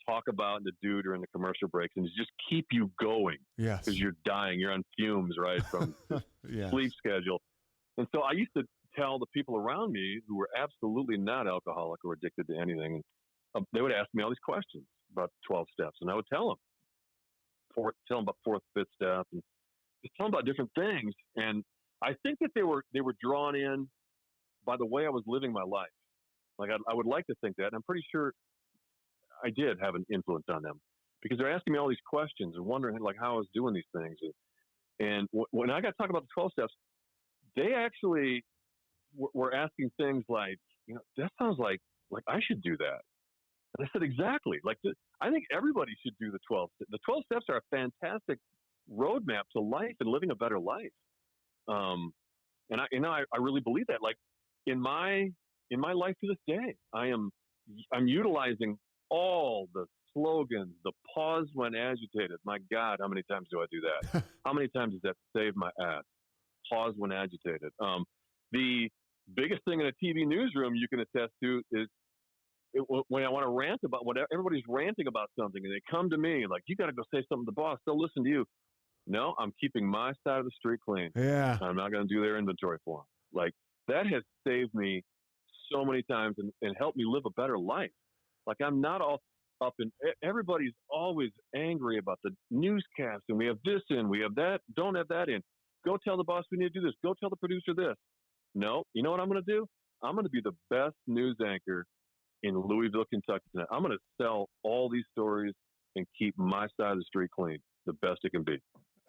S4: talk about the do during the commercial breaks, and just keep you going.
S3: Yes.
S4: Because you're dying. You're on fumes, right, from
S3: yes.
S4: sleep schedule. And so I used to tell the people around me who were absolutely not alcoholic or addicted to anything, they would ask me all these questions about 12 steps, and I would tell them about fourth, fifth step, and just tell them about different things. And I think that they were drawn in by the way I was living my life. Like I would like to think that, and I'm pretty sure I did have an influence on them because they're asking me all these questions and wondering like how I was doing these things. And when I got talking about the 12 steps, they actually were asking things like, that sounds like I should do that. And I said, exactly. I think everybody should do the 12 steps. The 12 steps are a fantastic roadmap to life and living a better life. And I really believe that. Like in my life to this day, I'm utilizing all the slogans, the pause when agitated. My God, how many times do I do that? How many times does that save my ass? Pause when agitated. The biggest thing in a TV newsroom you can attest to is when I want to rant about whatever, everybody's ranting about something and they come to me like, you got to go say something to the boss. They'll listen to you. No, I'm keeping my side of the street clean.
S3: Yeah.
S4: I'm not going to do their inventory for them. Like that has saved me so many times and helped me live a better life. Like I'm not all up in. Everybody's always angry about the newscast, and we have this in, we have that. Don't have that in. Go tell the boss we need to do this. Go tell the producer this. No, you know what I'm going to do? I'm going to be the best news anchor in Louisville, Kentucky tonight. I'm going to sell all these stories and keep my side of the street clean, the best it can be.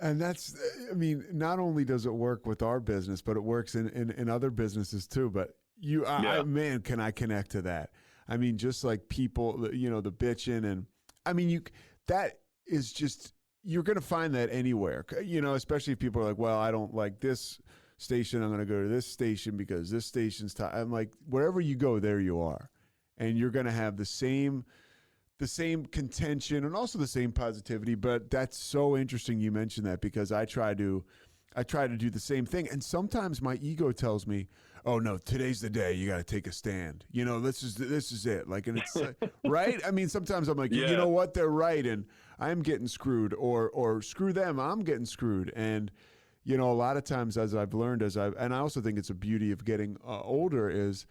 S3: And that's, I mean, not only does it work with our business, but it works in other businesses too. But man, can I connect to that? I mean, just like people, you know, the bitching, and I mean, that is just, you're going to find that anywhere, you know, especially if people are like, well, I don't like this station. I'm going to go to this station because this station's I'm like, wherever you go, there you are. And you're going to have the same contention and also the same positivity. But that's so interesting you mentioned that, because I try to do the same thing. And sometimes my ego tells me, oh no, today's the day. You got to take a stand. You know, this is it. Like, and it's right. I mean, sometimes I'm like, you know what? They're right. And I'm getting screwed, or screw them. I'm getting screwed. And, you know, a lot of times, as I've learned, and I also think it's a beauty of getting older, is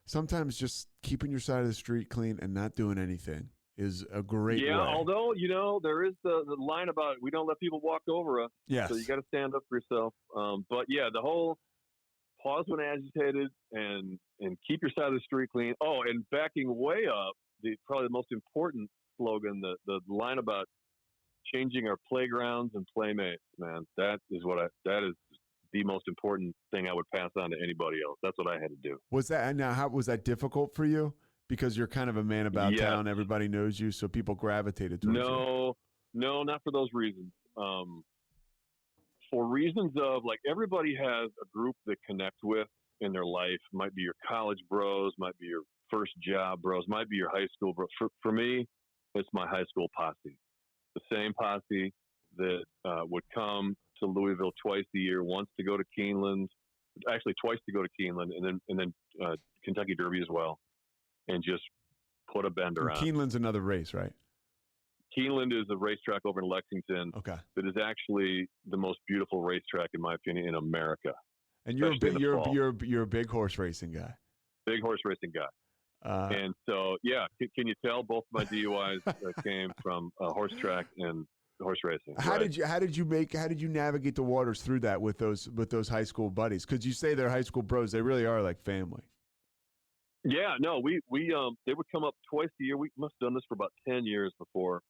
S3: sometimes just keeping your side of the street clean and not doing anything is a great way.
S4: Although, you know, there is the line about we don't let people walk over us.
S3: Yes.
S4: So you got to stand up for yourself. But yeah, the whole pause when agitated and keep your side of the street clean. Oh, and backing way up, probably the most important slogan, the line about changing our playgrounds and playmates, man. That is the most important thing I would pass on to anybody else. That's what I had to do.
S3: How was that difficult for you? Because you're kind of a man about town. Everybody knows you, so people gravitated towards you.
S4: No, not for those reasons. For reasons of, like, everybody has a group they connect with in their life. Might be your college bros, might be your first job bros, might be your high school bros. For me, it's my high school posse. The same posse that would come to Louisville twice a year, once to go to Keeneland, actually twice to go to Keeneland, and then Kentucky Derby as well, and just put a bender on.
S3: Keeneland's another race, right?
S4: Keeneland is a racetrack over in Lexington.
S3: Okay.
S4: That is actually the most beautiful racetrack, in my opinion, in America.
S3: And you're a big horse racing guy.
S4: Big horse racing guy. And so, yeah, can you tell both my DUIs came from horse track and horse racing?
S3: How did you navigate the waters through that with those high school buddies? Because you say they're high school bros, they really are like family.
S4: Yeah, no, we they would come up twice a year. We must have done this for about 10 years before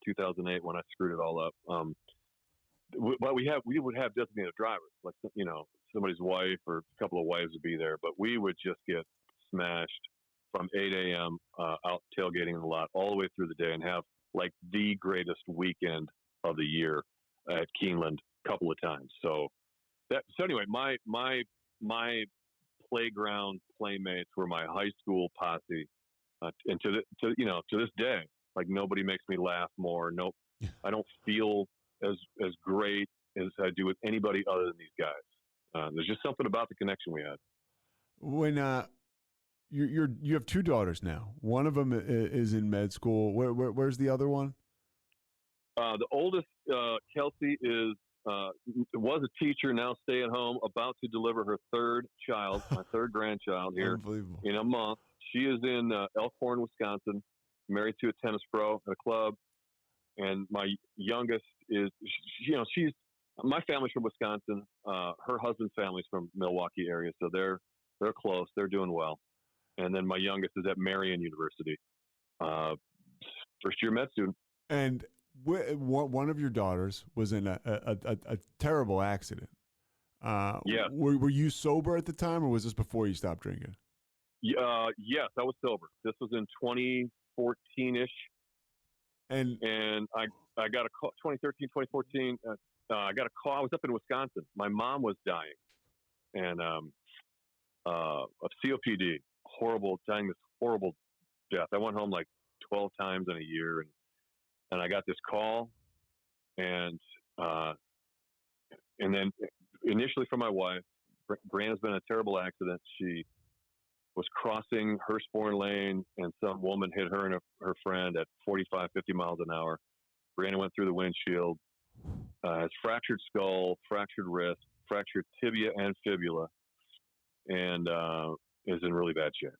S4: 2008 when I screwed it all up. But we would have designated drivers, like, you know, somebody's wife or a couple of wives would be there, but we would just get smashed from 8 a.m. Out tailgating in the lot all the way through the day, and have like the greatest weekend of the year at Keeneland a couple of times. So anyway, my playground playmates were my high school posse, and to this day, like, nobody makes me laugh more. Nope, I don't feel as great as I do with anybody other than these guys. There's just something about the connection we had.
S3: When you have two daughters now, one of them is in med school. Where's the other one?
S4: The oldest, Kelsey, was a teacher, now stay at home, about to deliver her third child, my third grandchild here in a month. She is in Elkhorn, Wisconsin, married to a tennis pro at a club. And my youngest is, she's, my family's from Wisconsin. Her husband's family's from Milwaukee area. So they're close. They're doing well. And then my youngest is at Marion University, first year med student.
S3: And one of your daughters was in a terrible accident.
S4: Yeah.
S3: Were you sober at the time, or was this before you stopped drinking?
S4: Yes, I was sober. This was in 2014-ish. And I got a call, 2013, 2014. I got a call. I was up in Wisconsin. My mom was dying, and of COPD, dying this horrible death. I went home like 12 times in a year, and I got this call, and then initially from my wife. Brianna's been in a terrible accident. She was crossing Hurstbourne Lane, and some woman hit her and her friend at 45, 50 miles an hour. Brianna went through the windshield, has fractured skull, fractured wrist, fractured tibia and fibula, and is in really bad shape.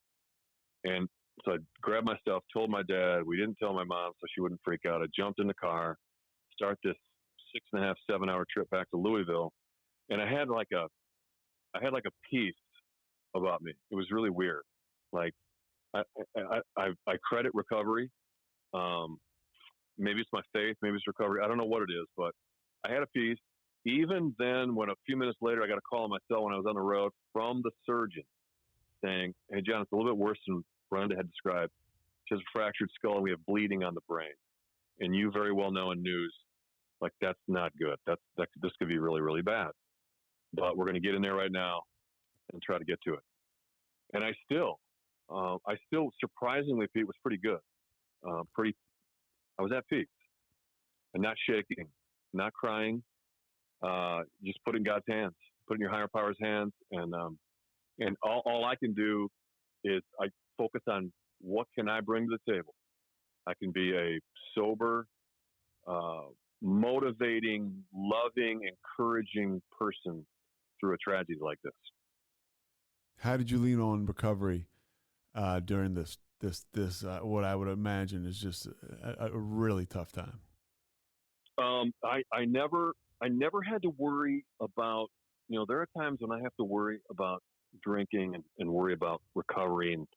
S4: And So I grabbed my stuff, told my dad. We didn't tell my mom so she wouldn't freak out. I jumped in the car, start this 6.5, 7-hour trip back to Louisville, and I had like a piece about me. It was really weird. Like I credit recovery. Maybe it's my faith, maybe it's recovery. I don't know what it is, but I had a piece. Even then, when a few minutes later, I got a call on my cell when I was on the road from the surgeon saying, "Hey, John, it's a little bit worse than Brenda had described. She has a fractured skull and we have bleeding on the brain. And you very well know in news, like that's not good. This could be really, really bad. But we're going to get in there right now and try to get to it." And I still surprisingly, Pete, was pretty good. I was at peace and not shaking, not crying, just put it in God's hands, put it in your higher power's hands. And all I can do is I focus on what can I bring to the table. I can be a sober, motivating, loving, encouraging person through a tragedy like this.
S3: How did you lean on recovery during this what I would imagine is just a really tough time?
S4: I never had to worry about, there are times when I have to worry about drinking and worry about recovery and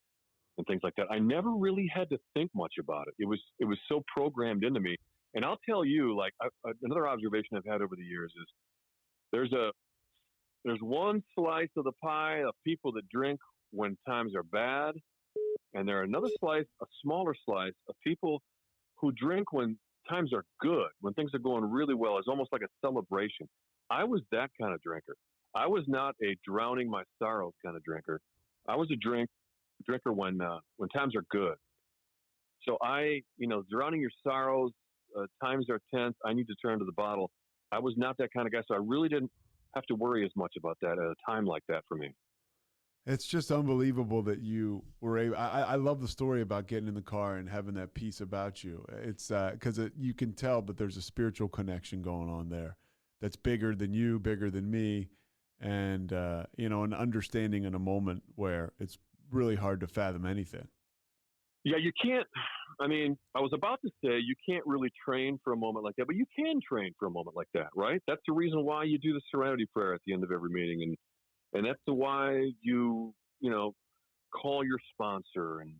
S4: things like that. I never really had to think much about it. It was so programmed into me. And I'll tell you, like another observation I've had over the years is there's one slice of the pie of people that drink when times are bad, and there are another slice, a smaller slice of people who drink when times are good, when things are going really well. It's almost like a celebration. I was that kind of drinker. I was not a drowning my sorrows kind of drinker. I was a drinker when times are good. So drowning your sorrows, times are tense, I need to turn to the bottle. I was not that kind of guy, so I really didn't have to worry as much about that at a time like that for me.
S3: It's just unbelievable that you were able. I love the story about getting in the car and having that piece about you. It's because you can tell, but there's a spiritual connection going on there that's bigger than you, bigger than me, and an understanding in a moment where it's really hard to fathom anything.
S4: Yeah, you can't. I mean, I was about to say you can't really train for a moment like that, but you can train for a moment like that, right? That's the reason why you do the Serenity Prayer at the end of every meeting, and that's why you call your sponsor. And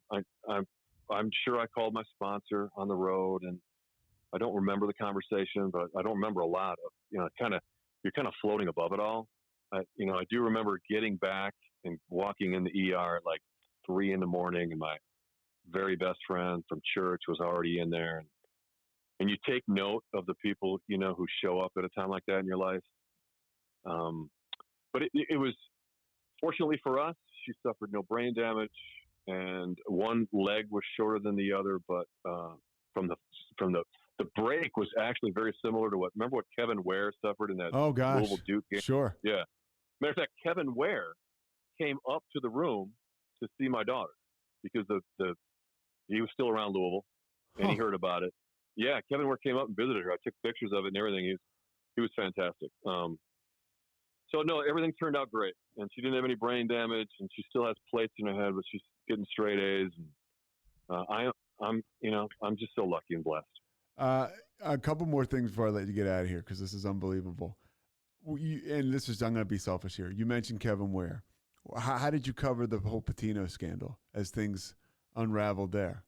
S4: I'm sure I called my sponsor on the road, and I don't remember the conversation, but I don't remember a lot of you're kind of floating above it all. I do remember getting back and walking in the ER at like 3 a.m, and my very best friend from church was already in there, and you take note of the people who show up at a time like that in your life. But it was, fortunately for us, she suffered no brain damage, and one leg was shorter than the other. But from the break was actually very similar to remember what Kevin Ware suffered in that Louisville Duke game? Sure. Yeah. Matter of fact, Kevin Ware came up to the room to see my daughter because he was still around Louisville, and he heard about it. Yeah, Kevin Ware came up and visited her. I took pictures of it and everything. He was fantastic. So no, everything turned out great, and she didn't have any brain damage, and she still has plates in her head, but she's getting straight A's. And I'm just so lucky and blessed.
S3: A couple more things before I let you get out of here, because this is unbelievable. I'm going to be selfish here. You mentioned Kevin Ware. How did you cover the whole Patino scandal as things unraveled there?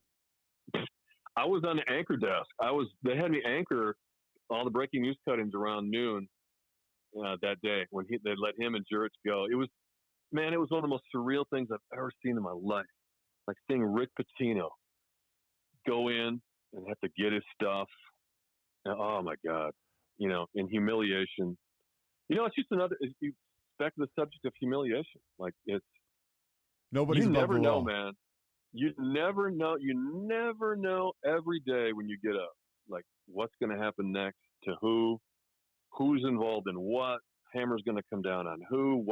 S4: I was on the anchor desk. They had me anchor all the breaking news cuttings around noon that day when they let him and Jurich go. It was one of the most surreal things I've ever seen in my life. Like seeing Rick Pitino go in and have to get his stuff. And, oh my God, in humiliation. It's just back to the subject of humiliation. Like
S3: nobody's above the law.
S4: You never know, man. You never know. You never know every day when you get up, like what's going to happen next to who's involved in what, hammer's going to come down on who,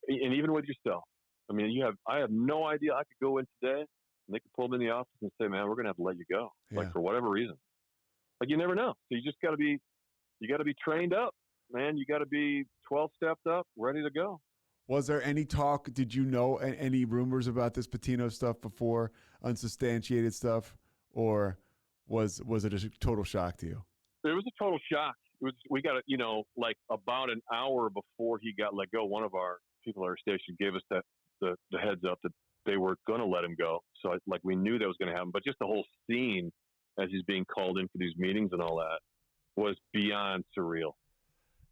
S4: and even with yourself. I mean, I have no idea. I could go in today and they could pull me in the office and say, man, we're going to have to let you go. Yeah. Like for whatever reason. Like you never know. So you just got to be trained up, man. You got to be 12 steps up, ready to go.
S3: Was there any talk? Did you know any rumors about this Patino stuff before, unsubstantiated stuff, or was it a total shock to you?
S4: It was a total shock. We got like about an hour before he got let go. One of our people at our station gave us the heads up that they were going to let him go. So we knew that was going to happen. But just the whole scene as he's being called in for these meetings and all that was beyond surreal.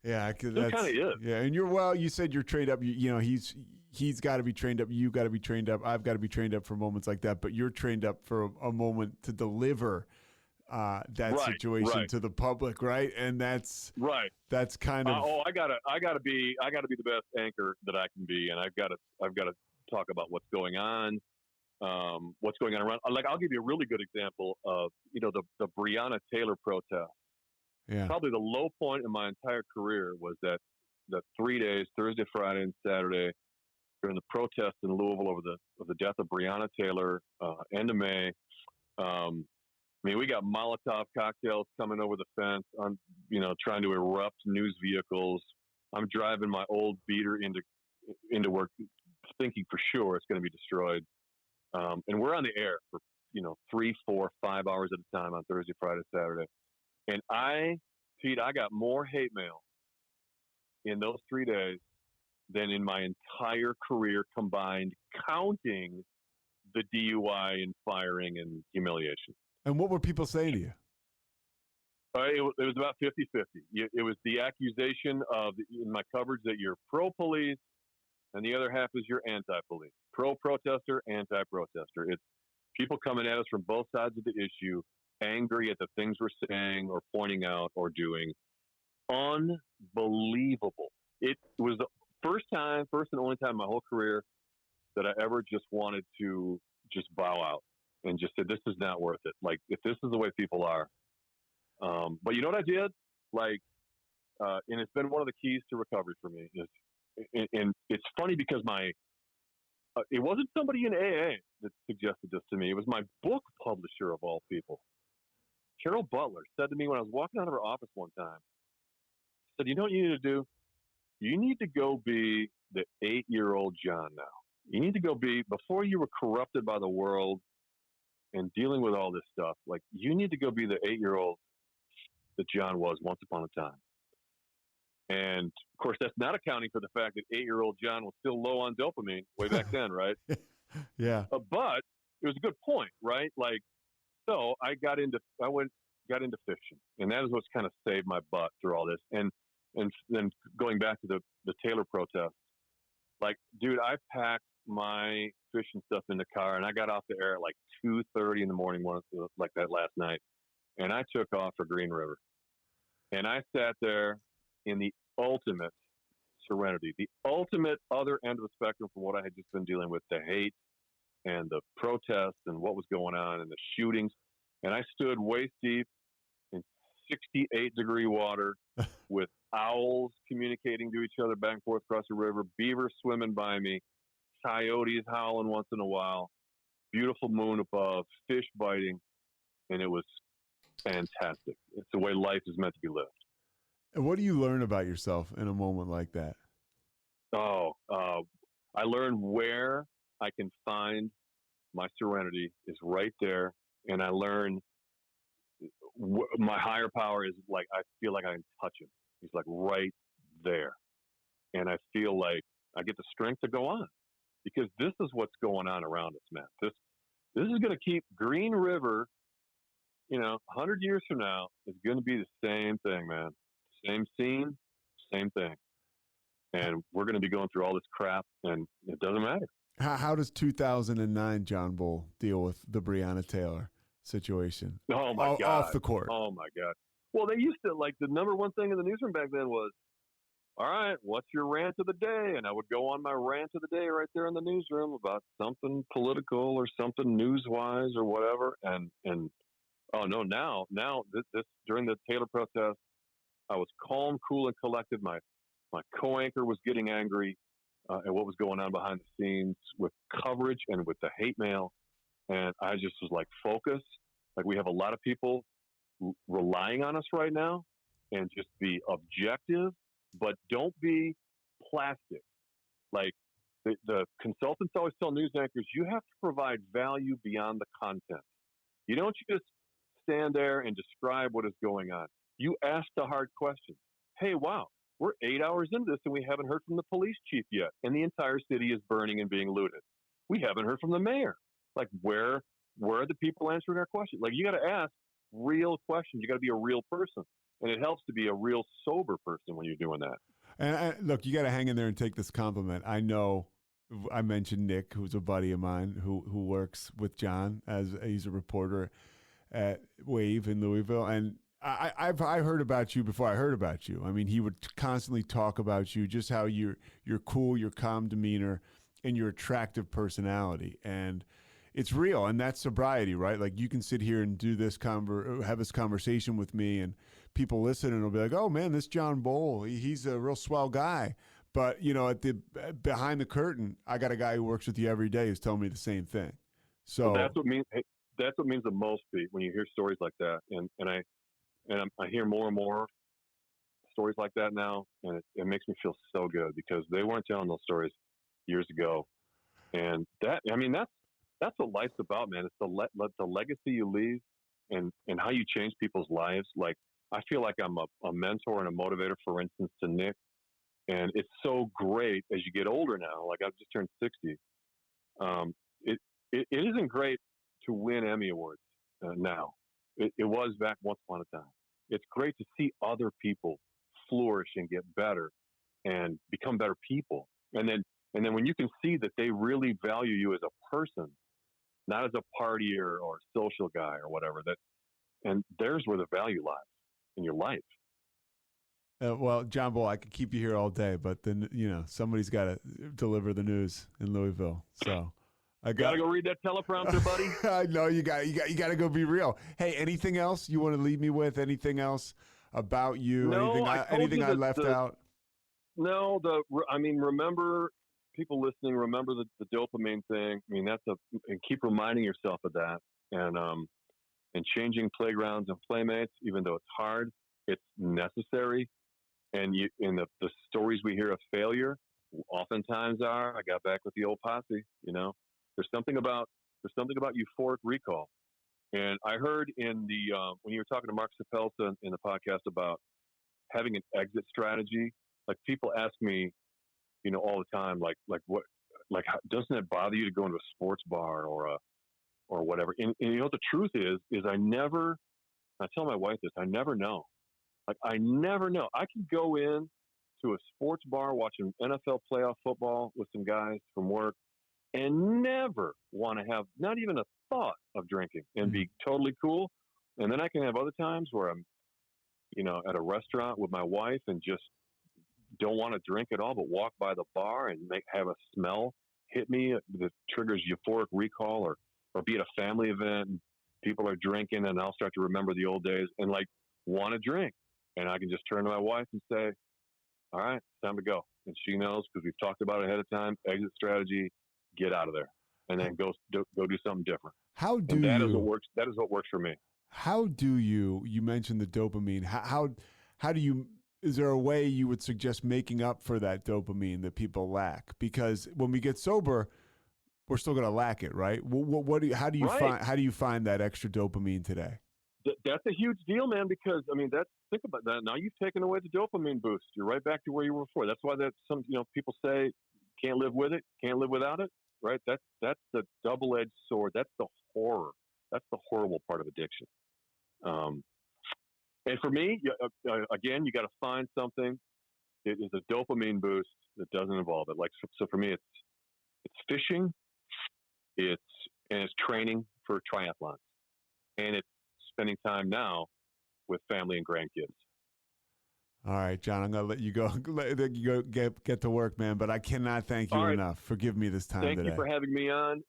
S3: Yeah,
S4: it kind of is.
S3: Yeah, and you said you're trained up. He's got to be trained up. You got to be trained up. I've got to be trained up for moments like that. But you're trained up for a moment to deliver that situation to the public, right? And that's
S4: right.
S3: That's kind of
S4: I gotta be the best anchor that I can be, and I've got to talk about what's going on around. Like, I'll give you a really good example of the Breonna Taylor protest.
S3: Yeah.
S4: Probably the low point in my entire career was that the 3 days, Thursday, Friday, and Saturday, during the protest in Louisville over the death of Breonna Taylor, end of May. We got Molotov cocktails coming over the fence. I'm, trying to erupt news vehicles. I'm driving my old beater into work, thinking for sure it's going to be destroyed. And we're on the air for 3, 4, 5 hours at a time on Thursday, Friday, Saturday. And Pete, I got more hate mail in those 3 days than in my entire career combined, counting the DUI and firing and humiliation.
S3: And what were people saying to you?
S4: It was about 50-50. It was the accusation in my coverage that you're pro-police, and the other half is you're anti-police. Pro-protester, anti-protester. It's people coming at us from both sides of the issue, angry at the things we're saying or pointing out or doing. Unbelievable. It was the first and only time in my whole career that I ever just wanted to just bow out and just say, this is not worth it. Like, if this is the way people are. But you know what I did? And it's been one of the keys to recovery for me. And it's funny because it wasn't somebody in AA that suggested this to me. It was my book publisher of all people. Carol Butler said to me when I was walking out of her office one time, said, you know what you need to do? You need to go be the 8-year-old John now. You need to go be, before you were corrupted by the world and dealing with all this stuff, you need to go be the 8-year-old that John was once upon a time. And of course, that's not accounting for the fact that 8-year-old John was still low on dopamine way back then, right?
S3: Yeah.
S4: But it was a good point, right? So I got into fiction, and that is what's kind of saved my butt through all this. And then going back to the Taylor protest, dude, I packed my fishing stuff in the car, and I got off the air at 2:30 in the morning, like that last night, and I took off for Green River, and I sat there in the ultimate serenity, the ultimate other end of the spectrum from what I had just been dealing with, the hate and the protests and what was going on and the shootings. And I stood waist deep in 68-degree water with owls communicating to each other back and forth across the river, beavers swimming by me, coyotes howling once in a while, beautiful moon above, fish biting, and it was fantastic. It's the way life is meant to be lived.
S3: And what do you learn about yourself in a moment like that?
S4: I learned where I can find my serenity is right there, and I learn my higher power is I feel like I can touch him. He's right there, and I feel like I get the strength to go on, because this is what's going on around us, man. This is going to keep Green River, 100 years from now, is going to be the same thing, man. Same scene, same thing. And we're going to be going through all this crap, and it doesn't matter.
S3: How does 2009 John Boel deal with the Breonna Taylor situation?
S4: Oh, my God.
S3: Off the court.
S4: Oh, my God. Well, they used to, the number one thing in the newsroom back then was, all right, what's your rant of the day? And I would go on my rant of the day right there in the newsroom about something political or something news-wise or whatever. And oh, no, now this during the Taylor protest, I was calm, cool, and collected. My co-anchor was getting angry at what was going on behind the scenes with coverage and with the hate mail. And I just was focused. We have a lot of people relying on us right now, and just be objective, but don't be plastic. Like the consultants always tell news anchors, you have to provide value beyond the content. You don't just stand there and describe what is going on. You ask the hard questions. Hey, wow, we're 8 hours into this and we haven't heard from the police chief yet, and the entire city is burning and being looted. We haven't heard from the mayor. Like, where are the people answering our questions? Like, you got to ask real questions. You got to be a real person, and it helps to be a real sober person when you're doing that.
S3: And look, you got to hang in there and take this compliment. I know I mentioned Nick, who's a buddy of mine who works with John as he's a reporter at Wave in Louisville, and I've heard about you before I heard about you. I mean, he would constantly talk about you, just how you're cool, your calm demeanor, and your attractive personality, and it's real, and that's sobriety, right? Like, you can sit here and do this have this conversation with me, and people listen and will be like, "Oh man, this John Boel, he's a real swell guy." But behind the curtain, I got a guy who works with you every day who's telling me the same thing. So
S4: well, that's what means the most, Pete, when you hear stories like that, and I hear more and more stories like that now, and it makes me feel so good, because they weren't telling those stories years ago, and that's what life's about, man. It's the legacy you leave, and how you change people's lives. Like, I feel like I'm a mentor and a motivator, for instance, to Nick. And it's so great as you get older now. Like, I've just turned 60. It isn't great to win Emmy Awards now. It was back once upon a time. It's great to see other people flourish and get better and become better people. And then when you can see that they really value you as a person, not as a partier or social guy or whatever, and there's where the value lies in your life.
S3: Well, John Boel, I could keep you here all day, but then somebody's got to deliver the news in Louisville. So I
S4: gotta go read that teleprompter, buddy.
S3: I know you got to go be real. Hey, anything else you want to leave me with? Anything about you?
S4: No,
S3: anything I left out?
S4: No, remember, people listening, remember the dopamine thing. I mean, and keep reminding yourself of that, and changing playgrounds and playmates, even though it's hard, it's necessary. And the stories we hear of failure oftentimes I got back with the old posse. There's something about euphoric recall. And I heard in when you were talking to Mark Sapelsa in the podcast about having an exit strategy, like, people ask me, all the time, like what, like, doesn't it bother you to go into a sports bar or whatever? And the truth is I tell my wife this, I never know. Like, I never know. I can go in to a sports bar watching NFL playoff football with some guys from work and never want to have not even a thought of drinking and be totally cool. And then I can have other times where I'm, at a restaurant with my wife and just don't want to drink at all, but walk by the bar and have a smell hit me that triggers euphoric recall, or be at a family event and people are drinking, and I'll start to remember the old days and want to drink. And I can just turn to my wife and say, all right, it's time to go. And she knows, because we've talked about it ahead of time, exit strategy, get out of there, and then go do something different. That is what works for me.
S3: How do you mentioned the dopamine. How do you, is there a way you would suggest making up for that dopamine that people lack? Because when we get sober, we're still going to lack it, right? How do you find that extra dopamine today?
S4: That's a huge deal, man, because, think about that. Now you've taken away the dopamine boost. You're right back to where you were before. That's why people say can't live with it, can't live without it, right? That's the double-edged sword. That's the horror. That's the horrible part of addiction. And for me, again, you got to find something. It is a dopamine boost that doesn't involve it. Like, so for me, it's fishing, it's training for triathlons, and it's spending time now with family and grandkids.
S3: All right, John, I'm going to let you go get to work, man, but I cannot thank you enough for giving me this time today.
S4: Thank you for having me on.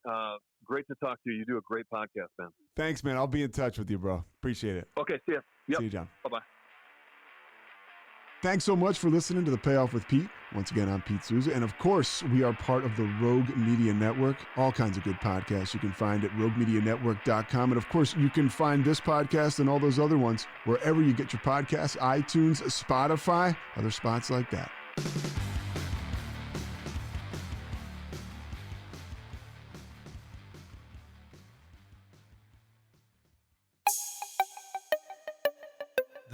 S4: Great to talk to you. You do a great podcast, man.
S3: Thanks, man. I'll be in touch with you, bro. Appreciate it.
S4: Okay, see ya. Yep.
S3: See you, John.
S4: Bye-bye.
S3: Thanks so much for listening to The Payoff with Pete. Once again, I'm Pete Souza. And of course, we are part of the Rogue Media Network. All kinds of good podcasts you can find at roguemedianetwork.com. And of course, you can find this podcast and all those other ones wherever you get your podcasts, iTunes, Spotify, other spots like that.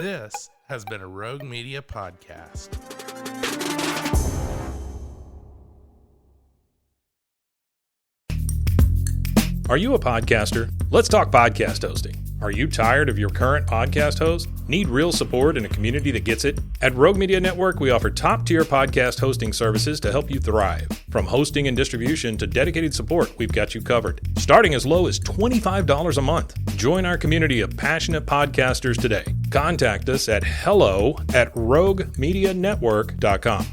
S5: This has been a Rogue Media podcast.
S2: Are you a podcaster? Let's talk podcast hosting. Are you tired of your current podcast host? Need real support in a community that gets it? At Rogue Media Network, we offer top-tier podcast hosting services to help you thrive. From hosting and distribution to dedicated support, we've got you covered. Starting as low as $25 a month. Join our community of passionate podcasters today. Contact us at hello@roguemedianetwork.com.